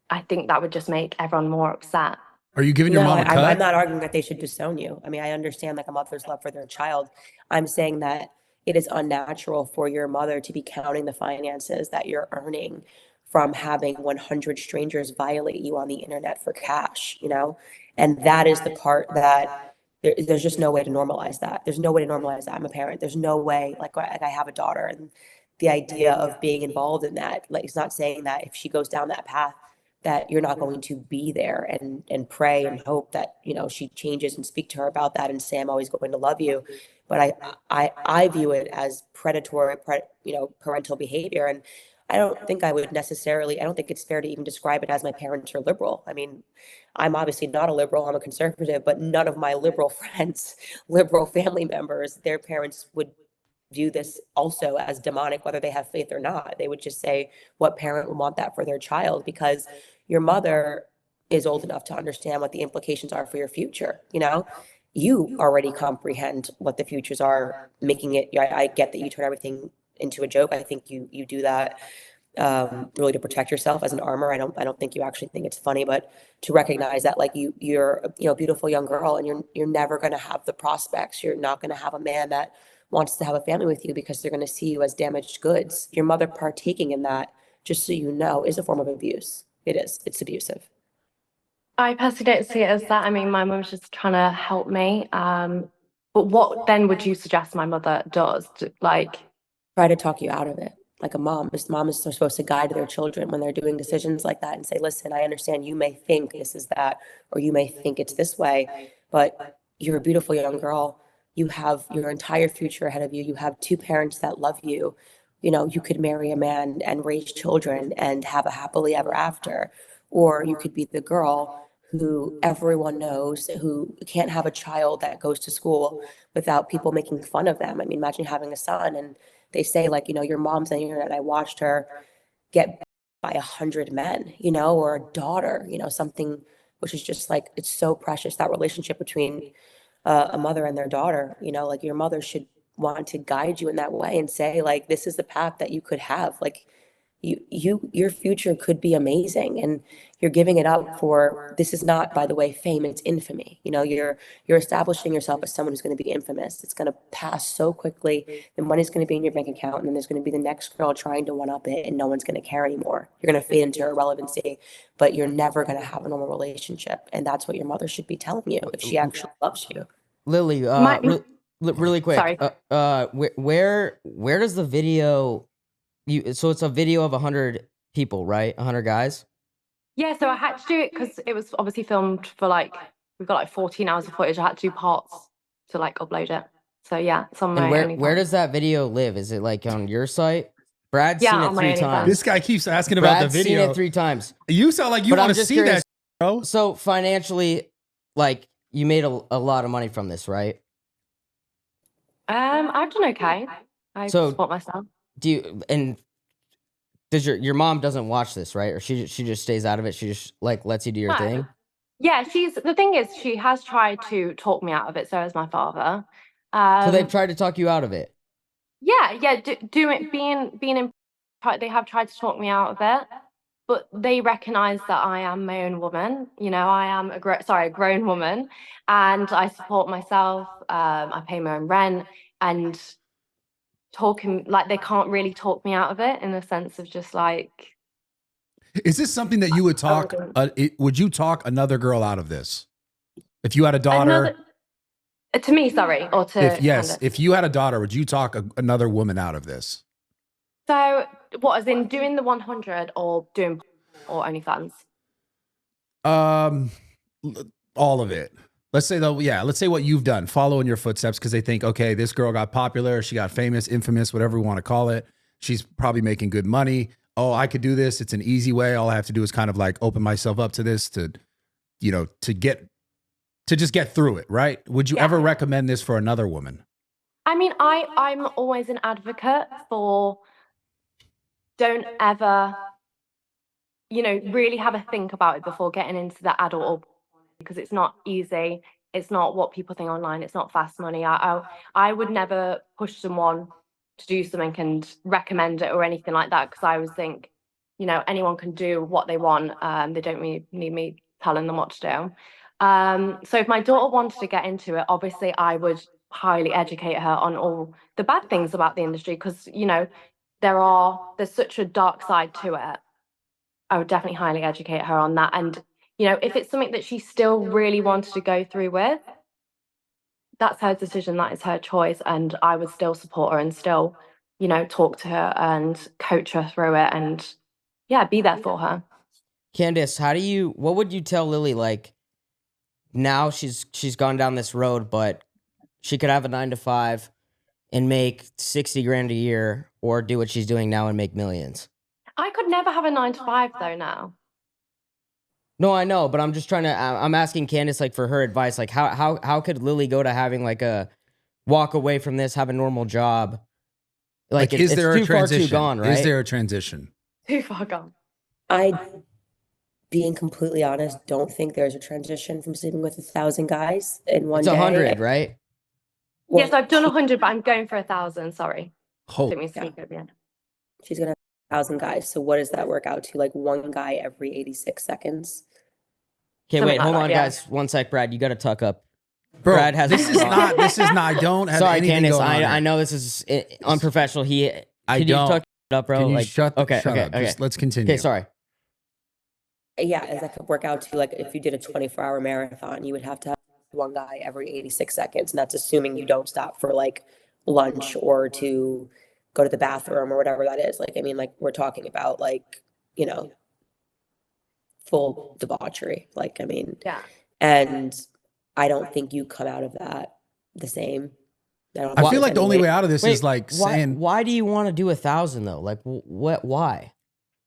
I think that would just make everyone more upset. Are you giving your No, mom a I'm cut? not arguing that they should disown you. I mean, I understand like a mother's love for their child. I'm saying that it is unnatural for your mother to be counting the finances that you're earning from having 100 strangers violate you on the internet for cash, And that is the part that there's just no way to normalize that. There's no way to normalize that. I'm a parent. There's no way, like I have a daughter, and the idea of being involved in that, like, it's not saying that if she goes down that path, that you're not going to be there and pray and hope that she changes, and speak to her about that and say, I'm always going to love you. But I view it as predatory, parental behavior. And I don't think it's fair to even describe it as my parents are liberal. I mean, I'm obviously not a liberal, I'm a conservative, but none of my liberal friends, liberal family members, their parents would view this also as demonic, whether they have faith or not. They would just say, what parent would want that for their child? Because your mother is old enough to understand what the implications are for your future. You already comprehend what the futures are, making it. I get that you turn everything into a joke. I think you do that really to protect yourself as an armor. I don't think you actually think it's funny, but to recognize that like you're a beautiful young girl, and you're never going to have the prospects. You're not going to have a man that wants to have a family with you because they're going to see you as damaged goods. Your mother partaking in that, just so you know, is a form of abuse. It is. It's abusive. I personally don't see it as that. I mean, my mum's just trying to help me. But what then would you suggest my mother does? Like, Try to talk you out of it. Like a mom, mom is supposed to guide their children when they're doing decisions like that and say, listen, I understand you may think this is that, or you may think it's this way, but you're a beautiful young girl. You have your entire future ahead of you. You have two parents that love you. You could marry a man and raise children and have a happily ever after. Or you could be the girl who everyone knows, who can't have a child that goes to school without people making fun of them. I mean, imagine having a son and they say like, your mom's on the internet. I watched her get by 100 men, or a daughter, something which is just like, it's so precious, that relationship between a mother and their daughter, like your mother should want to guide you in that way and say like, this is the path that you could have. Like your future could be amazing, and you're giving it up for, this is not, by the way, fame, it's infamy. You're establishing yourself as someone who's going to be infamous. It's going to pass so quickly. The money's going to be in your bank account, and then there's going to be the next girl trying to one up it, and no one's going to care anymore. You're going to fade into irrelevancy, but you're never going to have a normal relationship. And that's what your mother should be telling you if she actually loves you. Lily, really quick. Sorry. Where does the video? So it's a video of 100 people, right? 100 guys. Yeah, so I had to do it because it was obviously filmed for we've got 14 hours of footage. I had to do parts to upload it. So yeah, it's on my And where does that video live? Is it on your site? Brad's Yeah, seen on it my 3 OnlyFans. times. This guy keeps asking about Brad's the video. seen it 3 times. You sound like you But I'm want to just see curious, that, bro. So financially, you made a lot of money from this, right? I've done okay. I support myself. Does your mom doesn't watch this, right? Or she just stays out of it? She just lets you do your thing? Yeah, the thing is, she has tried to talk me out of it, so has my father. So they've tried to talk you out of it? Yeah, they have tried to talk me out of it, but they recognize that I am my own woman. I am a grown woman, and I support myself. I pay my own rent, and talking they can't really talk me out of it in the sense of just Is this something that you would talk? Would you talk another girl out of this? If you had a daughter, to me, sorry, or to Candace? If you had a daughter, would you talk another woman out of this? So, what, as in doing the 100 or doing or OnlyFans? All of it. Let's say let's say what you've done, follow in your footsteps, because they think, okay, this girl got popular, she got famous, infamous, whatever we want to call it. She's probably making good money. Oh, I could do this. It's an easy way. All I have to do is kind of open myself up to this to just get through it, right? Would you ever recommend this for another woman? I mean, I'm always an advocate for don't ever, really have a think about it before getting into the adult, because it's not easy. It's not what people think online. It's not fast money. I would never push someone to do something and recommend it or anything like that, because I always think, anyone can do what they want. They don't really need me telling them what to do. So if my daughter wanted to get into it, obviously I would highly educate her on all the bad things about the industry, because there's such a dark side to it. I would definitely highly educate her on that. And if it's something that she still really wanted to go through with, that's her decision, that is her choice, and I would still support her and still, talk to her and coach her through it, and be there for her. Candace, what would you tell Lily, like, now she's gone down this road, but she could have a 9-to-5 and make 60 grand a year, or do what she's doing now and make millions? I could never have a 9-to-5 though now. No, I know, but I'm just trying to. I'm asking Candace, like, for her advice. Like, how could Lily go to having, like, a walk away from this, have a normal job? Like, is there it's a too far transition? too gone, right? Is there a transition? Too far gone. Being completely honest, don't think there's a transition from sleeping with 1,000 guys in one It's day. 100, right? Well, Yes, I've done 100, but I'm going for 1,000. Sorry. Holy, Didn't mean to speak at the end. she's gonna have 1,000 guys. So what does that work out to? Like one guy every 86 seconons. Okay, Something wait, like hold that, on, yeah. guys. One sec, Brad. You got to tuck up. bro, Brad has. this is not. I don't have Sorry, anything Candace. going on I here. know this is unprofessional. I Can don't. you tuck it up, bro? Can you Like, shut okay, up? okay. Just let's continue. Okay, sorry. Yeah, as that could work out to, like, if you did a 24-hour marathon, you would have to have one guy every 86 seconds. And that's assuming you don't stop for like lunch or to go to the bathroom or whatever that is. Like, I mean, like, we're talking about like, full debauchery. Like, I mean, Yeah. and I don't think you come out of that the same. don't I think feel there's like the any only way- way out of this Wait, is like why, saying, why do you want to do 1,000 though? Like, what? Why?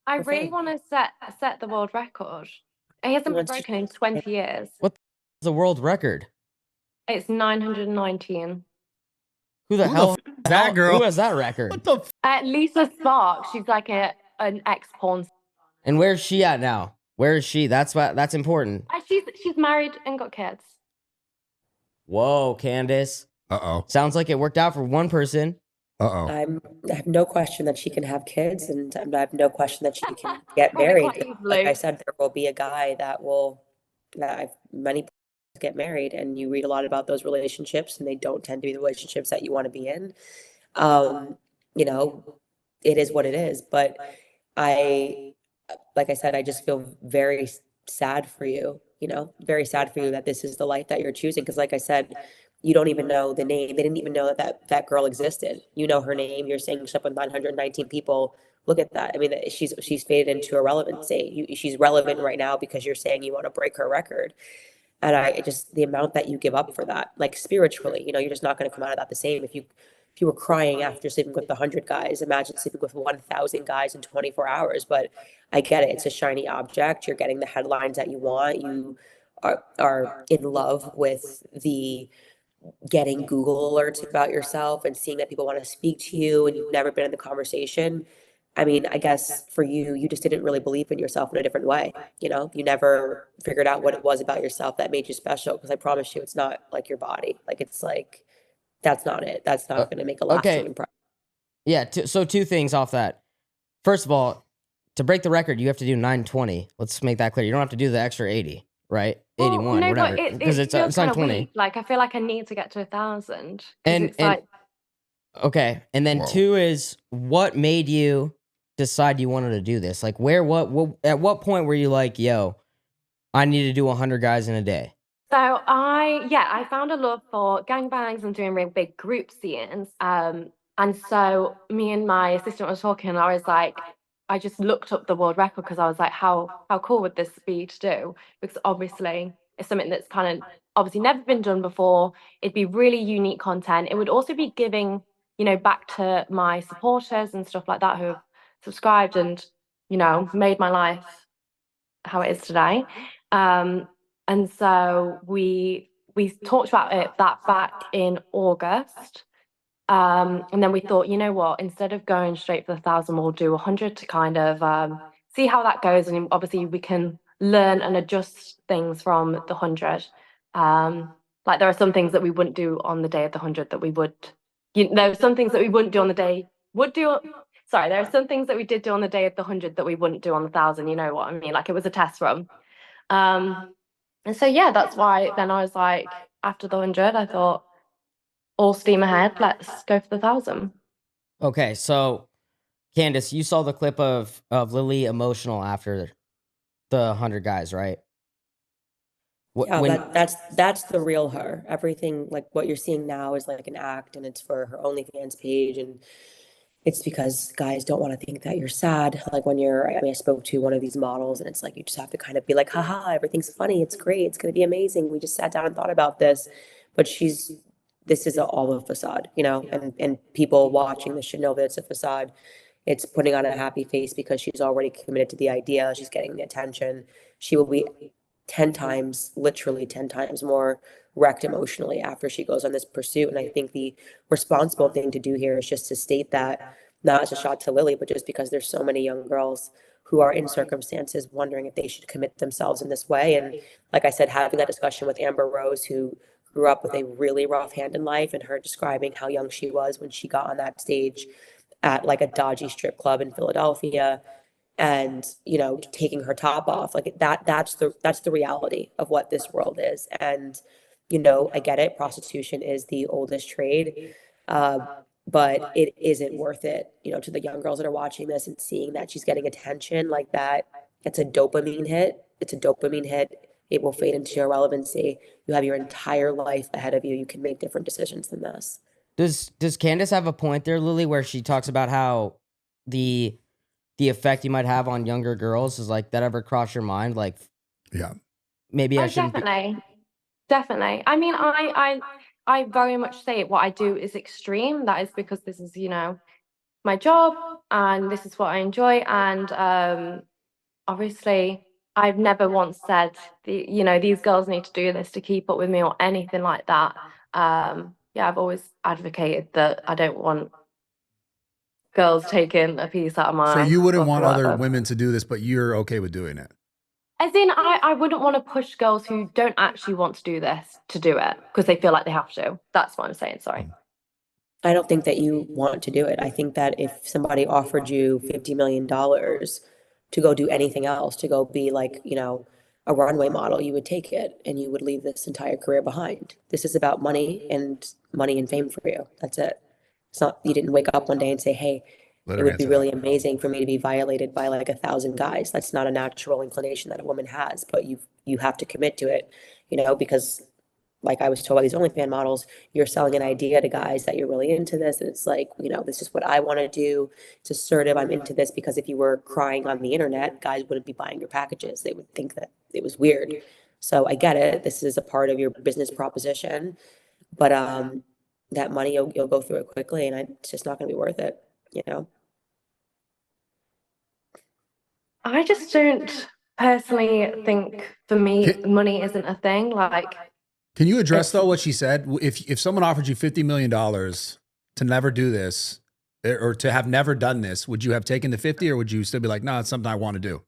I For really fun. want to set the world record. It hasn't been Wants to- broken in 20 years. The world record. It's 919. Who the Who the hell? f- is that girl? Who has that record? what the? Lisa Sparks, she's like an ex-porn. And where's she at now? Where is she? That's important. She's married and got kids. Whoa, Candace. Uh-oh. Sounds like it worked out for one person. Uh-oh. I have no question that she can have kids, and I have no question that she can get Probably married. quite Like easily. I said, there will be a guy many people get married, and you read a lot about those relationships, and they don't tend to be the relationships that you want to be in. You know, it is what it is. But like I said, I just feel very sad for you, very sad for you that this is the life that you're choosing. Because like I said, you don't even know the name. They didn't even know that girl existed. You know her name. You're saying she's up with 919 people. Look at that. I mean, she's faded into irrelevancy. She's relevant right now because you're saying you want to break her record. And the amount that you give up for that, like spiritually, you're just not going to come out of that the same. If you were crying after sleeping with 100 guys, imagine sleeping with 1,000 guys in 24 hours. But I get it. It's a shiny object. You're getting the headlines that you want. You are in love with the getting Google alerts about yourself and seeing that people want to speak to you and you've never been in the conversation. I mean, I guess for you, you just didn't really believe in yourself in a different way. You never figured out what it was about yourself that made you special. Because I promise you, it's not like your body. Like, it's like, that's not it. That's not going to make a lasting okay. impression. Yeah, so two things off that. First of all, to break the record, you have to do 920. Let's make that clear. You don't have to do the extra 80, right? Well, 81, no, whatever. but Because it feels it's kind of 920. weak. Like, I feel like I need to get to 1,000. And okay, and then Whoa. two is, what made you decide you wanted to do this? Like, at what point were you like, yo, I need to do 100 guys in a day? So I found a love for gangbangs and doing really big group scenes. And so me and my assistant were talking, and I was like, I just looked up the world record because I was like, how cool would this be to do? Because obviously it's something that's kind of obviously never been done before. It'd be really unique content. It would also be giving, back to my supporters and stuff like that who have subscribed and, made my life how it is today. And so we talked about it back in August. And then we thought, you know what, instead of going straight for the 1,000, we'll do 100 to kind of see how that goes. And obviously we can learn and adjust things from the 100. Like there are some things that we wouldn't do on the day of the 100 that we would, there are some things that we wouldn't do on the day, sorry, there are some things that we did do on the day of the 100 that we wouldn't do on the 1,000, you know what I mean? Like it was a test run. And so, yeah, that's why then I was like, after the 100, I thought, all steam ahead, let's go for the 1,000. Okay, so Candace, you saw the clip of Lily emotional after the 100 guys, right? Yeah, that's the real her. Everything like what you're seeing now is like an act, and it's for her OnlyFans page, and it's because guys don't want to think that you're sad. Like when I mean, I spoke to one of these models, and it's like you just have to kind of be like, haha, everything's funny, it's great, it's gonna be amazing. We just sat down and thought about this. But this is all a facade, you know, and people watching this should know that it's a facade. It's putting on a happy face because she's already committed to the idea. She's getting the attention. She will be 10 times, literally 10 times more wrecked emotionally after she goes on this pursuit. And I think the responsible thing to do here is just to state that, not as a shot to Lily, but just because there's so many young girls who are in circumstances wondering if they should commit themselves in this way. And like I said, having that discussion with Amber Rose, who grew up with a really rough hand in life, and her describing how young she was when she got on that stage at like a dodgy strip club in Philadelphia, and you know, taking her top off, like that's the reality of what this world is. And you know, I get it, prostitution is the oldest trade, uh, but it isn't worth it, you know, to the young girls that are watching this and seeing that she's getting attention like that. It's a dopamine hit. It will fade into irrelevancy. You have your entire life ahead of you. You can make different decisions than this. Does Candace have a point there, Lily, where she talks about how the effect you might have on younger girls is like that ever cross your mind? Like, Yeah. maybe I Oh, shouldn't definitely. I mean, I very much say what I do is extreme. That is because this is, you know, my job and this is what I enjoy. And obviously, I've never once said, you know, these girls need to do this to keep up with me or anything like that. Yeah, I've always advocated that I don't want girls taking a piece out of my So you wouldn't book or want other whatever. women to do this, but you're okay with doing it. As in, I wouldn't want to push girls who don't actually want to do this to do it because they feel like they have to. That's what I'm saying. Sorry. I don't think that you want to do it. I think that if somebody offered you $50 million to go do anything else, to go be like, you know, a runway model, you would take it and you would leave this entire career behind. This is about money and fame for you. That's it. It's not, you didn't wake up one day and say, hey, Let it her would be answer really that. amazing for me to be violated by like 1,000 guys. That's not a natural inclination that a woman has, but you have to commit to it, you know, because like I was told by these OnlyFans models, you're selling an idea to guys that you're really into this. And it's like, you know, this is what I want to do. It's assertive. I'm into this because if you were crying on the internet, guys wouldn't be buying your packages. They would think that it was weird. So I get it. This is a part of your business proposition, but that money you'll go through it quickly, and it's just not going to be worth it, you know. I just don't personally think for me Can, money isn't a thing. Like can you address it's though what she said? If someone offered you $50 million to never do this, or to have never done this, would you have taken the 50, or would you still be like, no, it's something I want to do?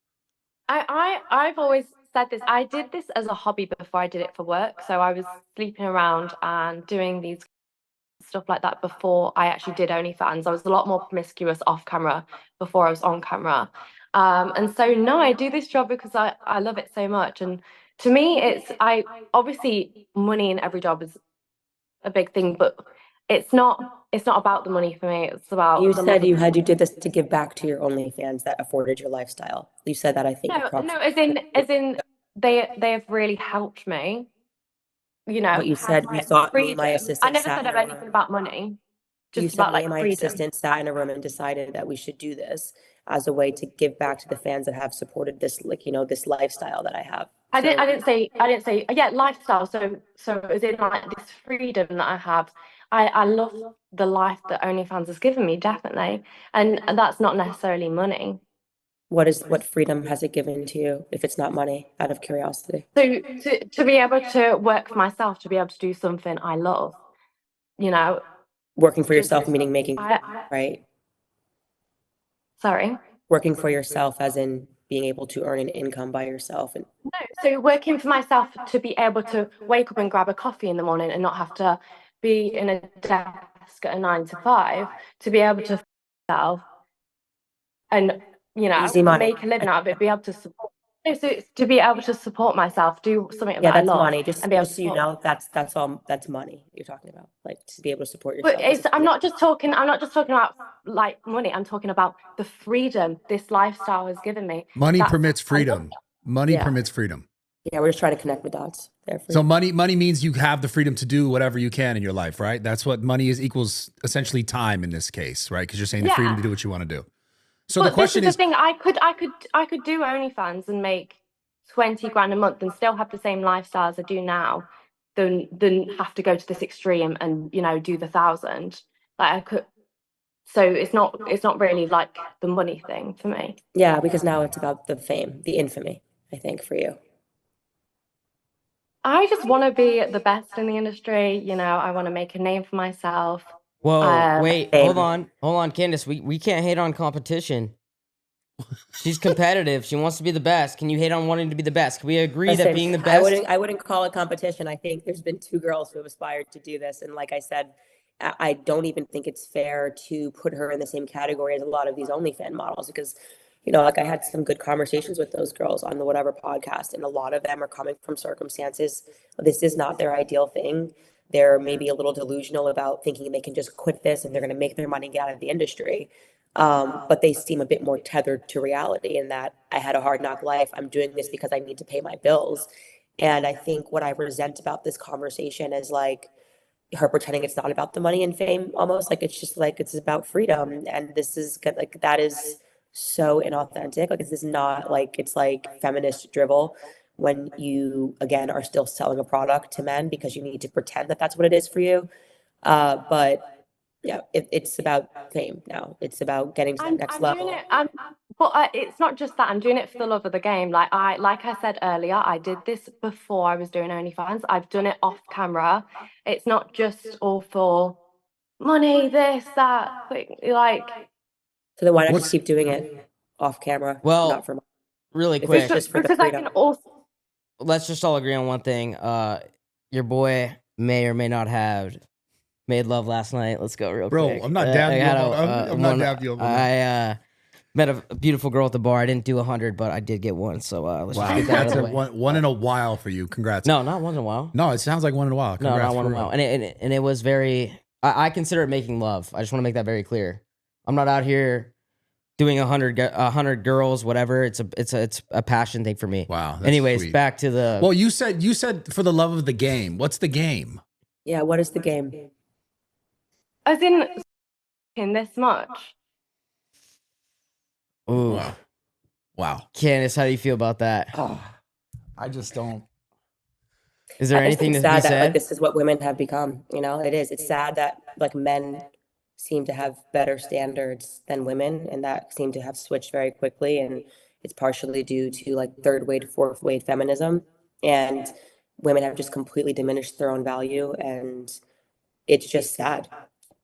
I've always said this. I did this as a hobby before I did it for work. So I was sleeping around and doing these stuff like that before I actually did OnlyFans. I was a lot more promiscuous off camera before I was on camera. And so no, I do this job because I love it so much. And to me, I obviously money in every job is a big thing, but it's not about the money for me. It's You about the said love. you did this to give back to your OnlyFans that afforded your lifestyle. You said that, I think, No, approximately. as in they have really helped me, you know, But you have said you thought me and my freedom. I assistant never sat said in of a anything room. about money, You just said about me like and my freedom. assistant sat in a room and decided that we should do this as a way to give back to the fans that have supported this, like, you know, this lifestyle that I have. So I didn't say yeah, lifestyle. So as in like this freedom that I have. I love the life that OnlyFans has given me, definitely. And that's not necessarily money. what freedom has it given to you if it's not money, out of curiosity? So to be able to work for myself, to be able to do something I love, you know, Working for yourself, meaning making, I right? sorry. Working for yourself as in being able to earn an income by yourself. And No, so working for myself to be able to wake up and grab a coffee in the morning and not have to be in a desk at a 9 to 5, to be able to myself and easy money. make a living out of it, be able to support. No, so it's to be able to support myself, do something Yeah, that I that's love, money. and be able to Just so you support. know, that's all, that's money you're talking about. Like to be able to support But yourself. I'm not just talking. I'm not just talking about like money. I'm talking about the freedom this lifestyle has given me. Money That's permits freedom. Money Yeah. permits freedom. Yeah, we're just trying to connect the dots there for So you. money means you have the freedom to do whatever you can in your life, right? That's what money is, equals essentially time in this case, right? Because you're saying the freedom Yeah. to do what you want to do. So But the question this is, the thing. I could do OnlyFans and make 20 grand a month and still have the same lifestyle as I do now, than have to go to this extreme and do the 1,000. Like I could. So it's not really like the money thing for me. Yeah, because now it's about the fame, the infamy, I think, for you. I just want to be the best in the industry. I want to make a name for myself. Whoa, wait, Same. hold on, Candace. We can't hate on competition. She's competitive. She wants to be the best. Can you hate on wanting to be the best? Can we agree that Listen, being the I best? wouldn't call it competition. I think there's been 2 girls who have aspired to do this. And like I said, I don't even think it's fair to put her in the same category as a lot of these OnlyFans models because, like I had some good conversations with those girls on the whatever podcast, and a lot of them are coming from circumstances. This is not their ideal thing. They're maybe a little delusional about thinking they can just quit this and they're going to make their money and get out of the industry. But they seem a bit more tethered to reality in that I had a hard knock life. I'm doing this because I need to pay my bills. And I think what I resent about this conversation is like her pretending it's not about the money and fame, almost like it's just like it's about freedom. And this is like that is so inauthentic. Like this is not like it's like feminist drivel when you again are still selling a product to men because you need to pretend that that's what it is for you. But yeah, it's about fame now. It's about getting to that next I'm level. doing it. But it's not just that. I'm doing it for the love of the game. Like I said earlier, I did this before I was doing OnlyFans. I've done it off camera. It's not just all for money, this, that. Like So then why not What's- just keep doing it off camera? Well, not for money? really If it's quick, just for the because I freedom. can also. let's just all agree on one thing. Your boy may or may not have made love last night. Let's go real bro, quick. I'm not dabbing you. I'm not one- dabbing you. I met a beautiful girl at the bar. I didn't do 100, but I did get one. So let's just Wow, get that out that's of a the way. one in a while for you. Congrats. No, not once in a while. No, it sounds like one in a while. No, Congrats not one in a for while. real. And it was very. I consider it making love. I just want to make that very clear. I'm not out here doing 100 girls, whatever. It's a passion thing for me. Wow. That's Anyways, sweet. back to the. Well, you said for the love of the game. What's the game? Yeah, what is the game? As in this much. Ooh, Wow. Candace, how do you feel about that? Oh, I just don't. Is there I just anything think to it's be sad that like said? this is what women have become. It is. It's sad that like men seem to have better standards than women, and that seem to have switched very quickly. And it's partially due to like third wave, fourth wave feminism, and women have just completely diminished their own value, and it's just sad.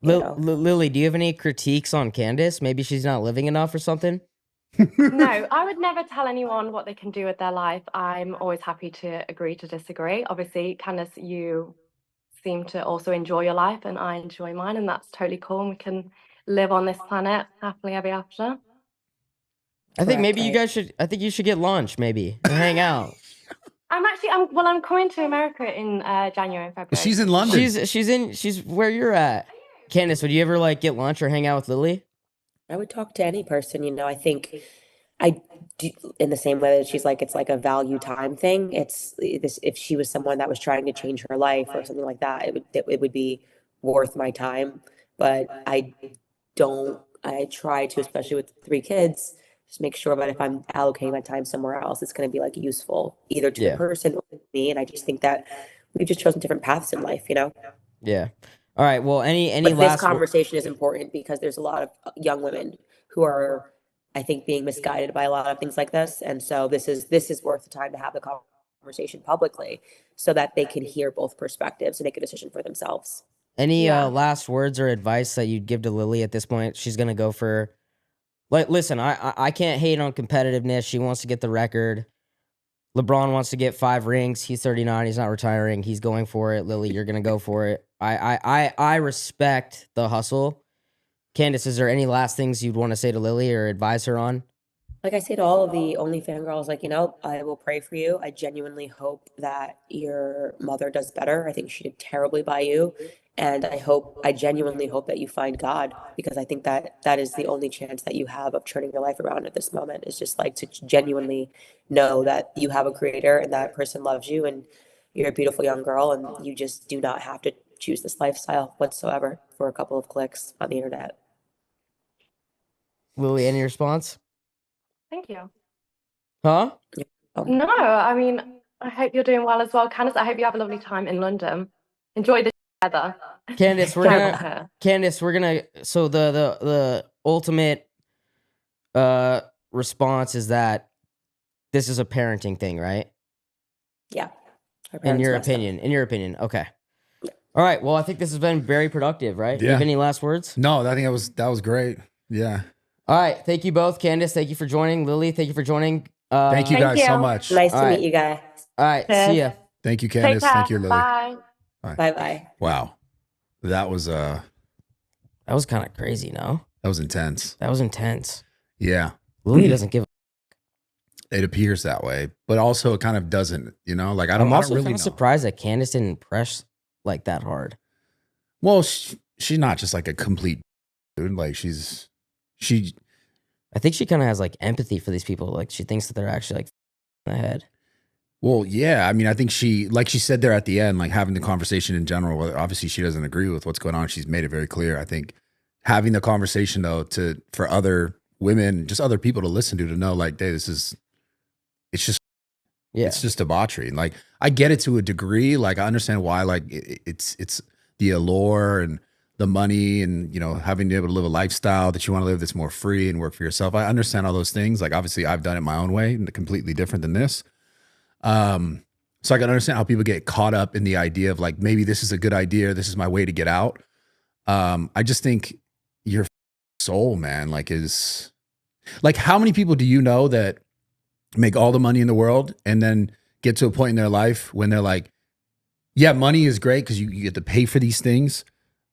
Lily, do you have any critiques on Candace? Maybe she's not living enough or something? No, I would never tell anyone what they can do with their life. I'm always happy to agree to disagree. Obviously, Candace, you seem to also enjoy your life and I enjoy mine, and that's totally cool. And we can live on this planet happily ever after. I think maybe Correct, you guys should. I think you should get lunch, maybe, and hang out. I'm coming to America in January and February. She's in London. She's where you're at. Candace, would you ever like get lunch or hang out with Lily? I would talk to any person. I think I do in the same way that she's like, it's like a value time thing. It's this, if she was someone that was trying to change her life or something like that, it would be worth my time. But I try to, especially with 3 kids, just make sure that if I'm allocating my time somewhere else, it's going to be like useful either to Yeah. the person or to me. And I just think that we've just chosen different paths in life. Yeah. All right. Well, any But this last conversation is important because there's a lot of young women who are, I think, being misguided by a lot of things like this. And so this is worth the time to have the conversation publicly so that they can hear both perspectives and make a decision for themselves. Any Yeah. last words or advice that you'd give to Lily at this point? She's gonna go for, like, listen, I can't hate on competitiveness. She wants to get the record. LeBron wants to get 5 rings. He's 39. He's not retiring. He's going for it. Lily, you're gonna go for it. I respect the hustle. Candace, is there any last things you'd want to say to Lily or advise her on? Like I say to all of the OnlyFans girls, like, I will pray for you. I genuinely hope that your mother does better. I think she did terribly by you. And I genuinely hope that you find God, because I think that that is the only chance that you have of turning your life around at this moment, is just like to genuinely know that you have a creator and that person loves you and you're a beautiful young girl and you just do not have to choose this lifestyle whatsoever for a couple of clicks on the internet. Lily, any response? Thank you. Huh? No, I mean, I hope you're doing well as well. Candace, I hope you have a lovely time in London. Enjoy the weather. Candace, we're Terrible gonna here. Candace, we're gonna so the ultimate response is that this is a parenting thing, right? Yeah. Our In parents your messed up. opinion. In your opinion. Okay. All right. Well, I think this has been very productive, right? You have Yeah. any last words? No, I think that was great. Yeah. All right. Thank you both. Candace, thank you for joining. Lily, thank you for joining. Thank you Thank guys so you. much. Nice All to right. meet you guys. All right. See Cheers. ya. Thank you, Take Candace. care. Thank you, Lily. Bye. Bye-bye. Wow. That was That was kind of crazy, no? that was intense. That was intense. Yeah. Lily doesn't give It appears that way, but also it kind of doesn't, like I I'm don't also really kind know. of surprised that Candace didn't press like that hard. Well, she's not just like a complete dude. Like she I think she kind of has like empathy for these people. Like she thinks that they're actually like in the head. well, yeah. I mean, I think like she said there at the end, like having the conversation in general, whether obviously she doesn't agree with what's going on. She's made it very clear. I think having the conversation though, for other women, just other people to listen to know like, hey, it's Yeah. just debauchery. Like I get it to a degree. Like I understand why, like it's the allure and the money and, having to be able to live a lifestyle that you want to live that's more free and work for yourself. I understand all those things. Like obviously I've done it my own way and completely different than this. So I can understand how people get caught up in the idea of like, maybe this is a good idea. This is my way to get out. I just think your soul, man, like is like, how many people do you know that make all the money in the world and then get to a point in their life when they're like, yeah, money is great because you get to pay for these things.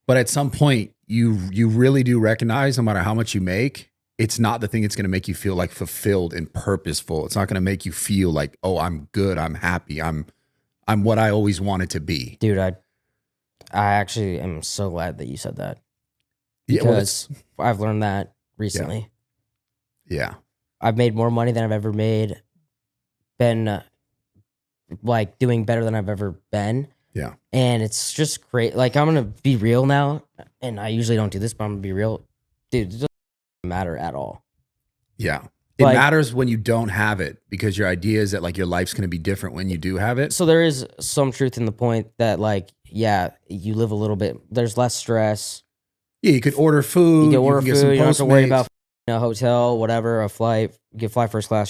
But at some point you really do recognize no matter how much you make, it's not the thing that's going to make you feel like fulfilled and purposeful. It's not going to make you feel like, oh, I'm good. I'm happy. I'm what I always wanted to be. Dude, I actually am so glad that you said that. Yeah, well, Because I've learned that recently. yeah. I've made more money than I've ever made. Been like doing better than I've ever been. Yeah. And it's just great. Like I'm gonna be real now, and I usually don't do this, but I'm gonna be real, dude. It doesn't matter at all. Yeah. It Like- matters when you don't have it because your idea is that like your life's going to be different when you do have it. So there is some truth in the point that like, yeah, you live a little bit. There's less stress. Yeah, you could order food. You can order get food. some You don't have to worry Postmates. about a hotel, whatever, a flight. You can fly first class.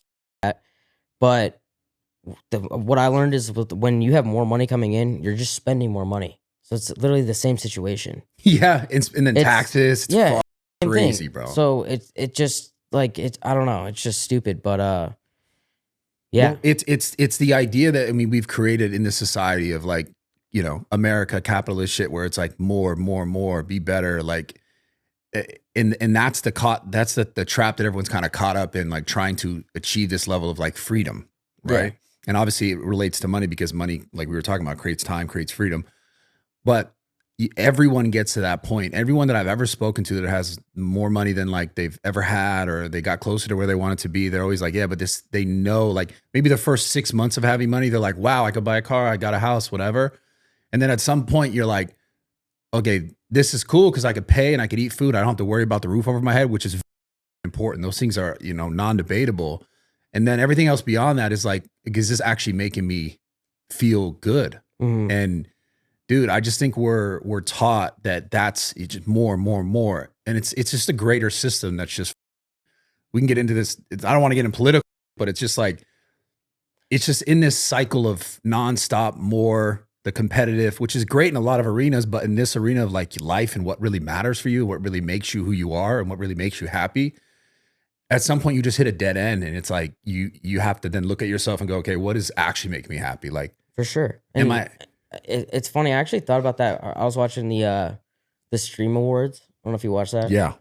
But what I learned is when you have more money coming in, you're just spending more money. So it's literally the same situation. Yeah, and then It's- taxes. It's yeah, Same crazy, thing. bro. So it just like I don't know. It's just stupid. But yeah. Well, it's the idea that we've created in this society of like, America capitalist shit where it's like more, be better, like and that's the trap that everyone's kind of caught up in, like trying to achieve this level of like freedom, right? Yeah. And obviously it relates to money because money, like we were talking about, creates time, creates freedom. But everyone gets to that point. Everyone that I've ever spoken to that has more money than like they've ever had, or they got closer to where they wanted to be, they're always like, yeah, but they know, like maybe the first 6 months of having money, they're like, wow, I could buy a car, I got a house, whatever. And then at some point you're like, okay, this is cool because I could pay and I could eat food. I don't have to worry about the roof over my head, which is very important. Those things are, non-debatable. And then everything else beyond that is like, is this actually making me feel good? Mhm. And dude, I just think we're taught that that's just more and more and more. And it's just a greater system that's just, we can get into this. I don't want to get in political, but it's just like, it's just in this cycle of nonstop more the competitive, which is great in a lot of arenas, but in this arena of like life and what really matters for you, what really makes you who you are and what really makes you happy, at some point you just hit a dead end, and it's like you have to then look at yourself and go, okay, what is actually making me happy? Like, For sure. am And I it's funny. I actually thought about that. I was watching the Stream Awards. I don't know if you watched that. yeah.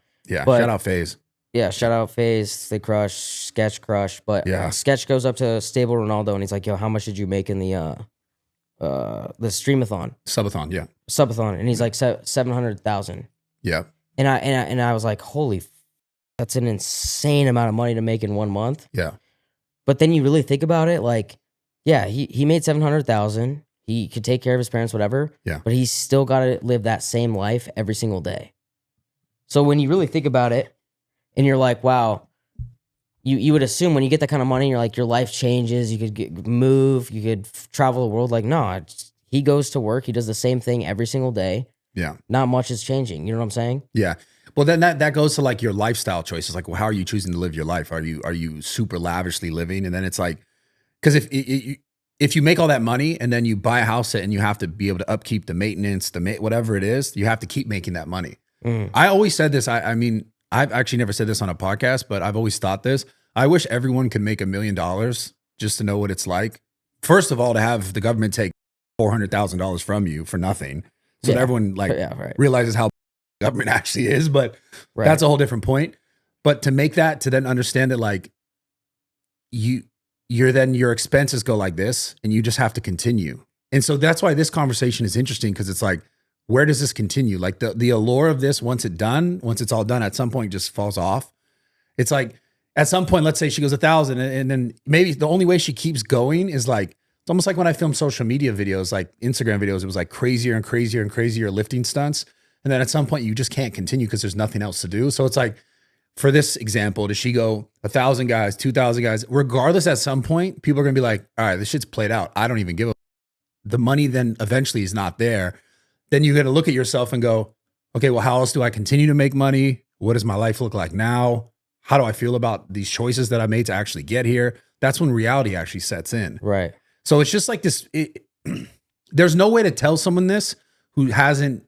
But- Shout out FaZe. Yeah, shout out FaZe, they crush, Sketch crush, but Yeah. Sketch goes up to Stable Ronaldo and he's like, "Yo, how much did you make in the streamathon, Subathon, yeah. subathon?" And he's like 700,000. Yeah. And I was like, "Holy, that's an insane amount of money to make in 1 month." Yeah. But then you really think about it, like, yeah, he made 700,000. He could take care of his parents, whatever. Yeah. But he's still got to live that same life every single day. So when you really think about it, and you're like, wow, you would assume when you get that kind of money, you're like, your life changes. You could move, you could travel the world. Like, no, he goes to work. He does the same thing every single day. Yeah. Not much is changing. You know what I'm saying? Yeah. Well, then that goes to like your lifestyle choices. Like, well, how are you choosing to live your life? Are you super lavishly living? And then it's like, because if you make all that money and then you buy a house and you have to be able to upkeep the maintenance, whatever it is, you have to keep making that money. I always said this. I mean, I've actually never said this on a podcast, but I've always thought this. I wish everyone could make $1 million just to know what it's like. First of all, to have the government take $400,000 from you for nothing, so that everyone realizes how government actually is. But that's a whole different point. But to make that, to then understand that, like, your expenses go like this, and you just have to continue. And so that's why this conversation is interesting, because it's like, where does this continue? Like the allure of this, once it's all done, at some point just falls off. It's like, at some point, let's say she goes 1,000, and then maybe the only way she keeps going is like, it's almost like when I filmed social media videos, like Instagram videos, it was like crazier and crazier and crazier lifting stunts. And then at some point you just can't continue because there's nothing else to do. So it's like, for this example, does she go 1,000 guys, 2,000 guys? Regardless, at some point, people are going to be like, all right, this shit's played out. I don't even give a. The money then eventually is not there. Then you got to look at yourself and go, okay, well, how else do I continue to make money? What does my life look like now? How do I feel about these choices that I made to actually get here? That's when reality actually sets in. Right. So it's just like this. There's no way to tell someone this who hasn't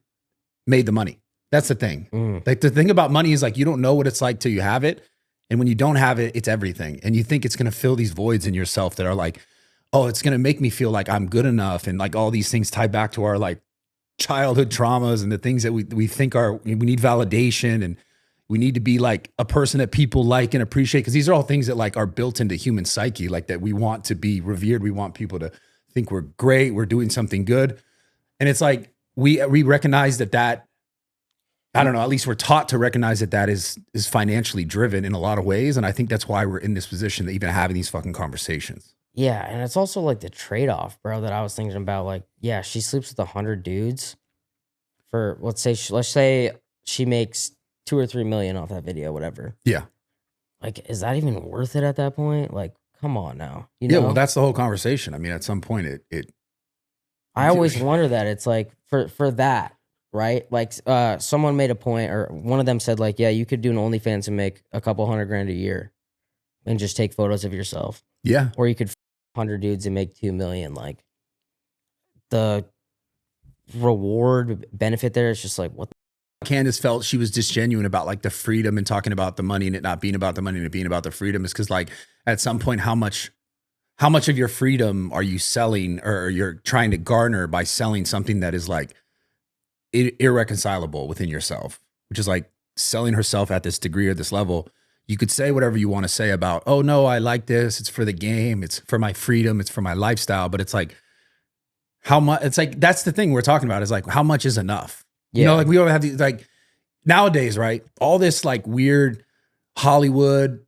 made the money. That's the thing. Like, the thing about money is, like, you don't know what it's like till you have it. And when you don't have it, it's everything. And you think it's going to fill these voids in yourself that are like, oh, it's going to make me feel like I'm good enough. And like all these things tie back to our like childhood traumas and the things that we think we need validation, and we need to be like a person that people like and appreciate. Cause these are all things that like are built into human psyche, like that we want to be revered. We want people to think we're great. We're doing something good. And it's like, we recognize that, I don't know, at least we're taught to recognize that is financially driven in a lot of ways. And I think that's why we're in this position to even having these fucking conversations. Yeah, and it's also like the trade-off, bro, that I was thinking about. Like, yeah, she sleeps with 100 dudes for, let's say she makes 2 or 3 million off that video, whatever. Yeah. Like, is that even worth it at that point? Like, come on now. You know? Yeah, well, that's the whole conversation. I mean, at some point I always wonder that. It's like, for that, right? Like, someone made a point, or one of them said, like, yeah, you could do an OnlyFans and make a couple $100,000 a year and just take photos of yourself. Yeah. Or you could 100 dudes and make 2 million. Like, the reward benefit there is just like, what? Candace felt she was disgenuine about like the freedom and talking about the money and it not being about the money and it being about the freedom, is because like at some point, how much of your freedom are you selling, or you're trying to garner by selling something that is like irreconcilable within yourself, which is like selling herself at this degree or this level. You could say whatever you want to say about, oh no, I like this. It's for the game. It's for my freedom. It's for my lifestyle. But it's like, how much, it's like, that's the thing we're talking about, is like, how much is enough? You know, like we all have these, like nowadays, right? All this like weird Hollywood,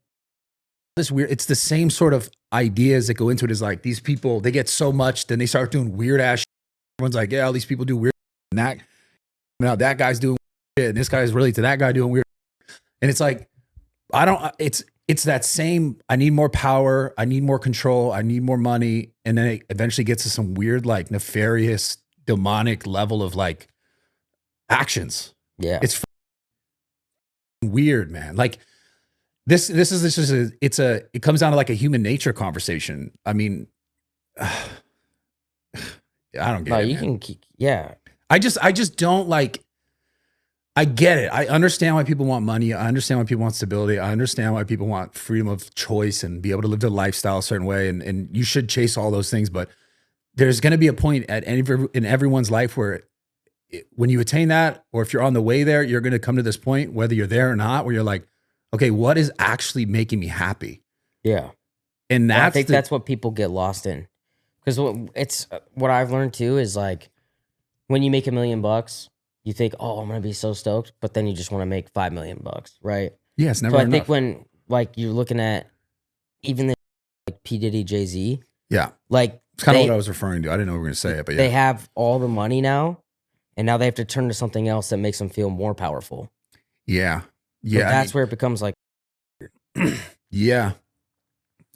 it's the same sort of ideas that go into it, is like these people, they get so much, then they start doing weird ass shit. Everyone's like, yeah, all these people do weird shit, and that, now that guy's doing weird shit, and this guy's related to that guy doing weird shit. And it's like, it's that same, I need more power, I need more control, I need more money. And then it eventually gets to some weird, like nefarious, demonic level of like actions. Yeah. It's weird, man. Like it comes down to like a human nature conversation. I mean, I don't get No, it. you man. can keep, yeah. I just don't like. I get it. I understand why people want money. I understand why people want stability. I understand why people want freedom of choice and be able to live their lifestyle a certain way. And you should chase all those things. But there's going to be a point in everyone's life where when you attain that, or if you're on the way there, you're going to come to this point, whether you're there or not, where you're like, okay, what is actually making me happy? Yeah. And Well, I that's think that's what people get lost in. Because what I've learned too is like when you make $1 million, you think, oh, I'm gonna be so stoked, but then you just want to make $5 million, right? yeah, it's never So I enough. think when like you're looking at even the like P Diddy, Jay-Z, yeah, like it's kind of they- what I was referring to. I didn't know we were going to say it, but they yeah, have all the money now, and now they have to turn to something else that makes them feel more powerful. yeah, So yeah. that's where it becomes like, yeah.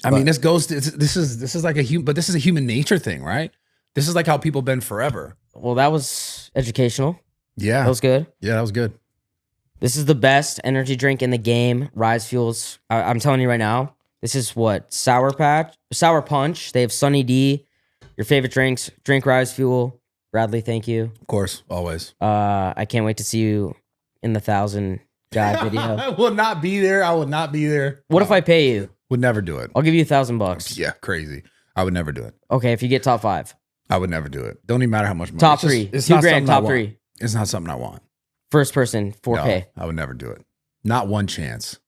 I mean, this is like but this is a human nature thing, right? This is like how people been forever. well, that was educational. Yeah, That was good. yeah, that was good. This is the best energy drink in the game. Rise Fuels. I'm telling you right now, this is what Sour Punch. They have Sunny D. Your favorite drinks. Drink Rise Fuel. Bradley, thank you. Of course, always. I can't wait to see you in the 1,000 guy video. I will not be there. I will not be there. What if I pay you? Would never do it. I'll give you $1,000. Yeah, crazy. I would never do it. Okay, if you get top 5, I would never do it. Don't even matter how much money. top It's 3, just- it's $2 not grand, something I top want. 3, It's not something I want. first person 4K, No, I would never do it. Not one chance.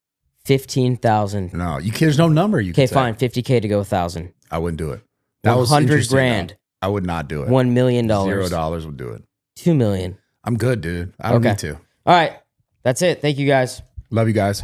15,000. No, there's no number. You Okay, can say. fine, 50K to go 1,000. I wouldn't do it. That was 100 interesting, grand. though. I would not do it. $1 million. $0 would do it. 2 million. I'm good, dude. I don't Okay. need to. All right, that's it. Thank you guys. Love you guys.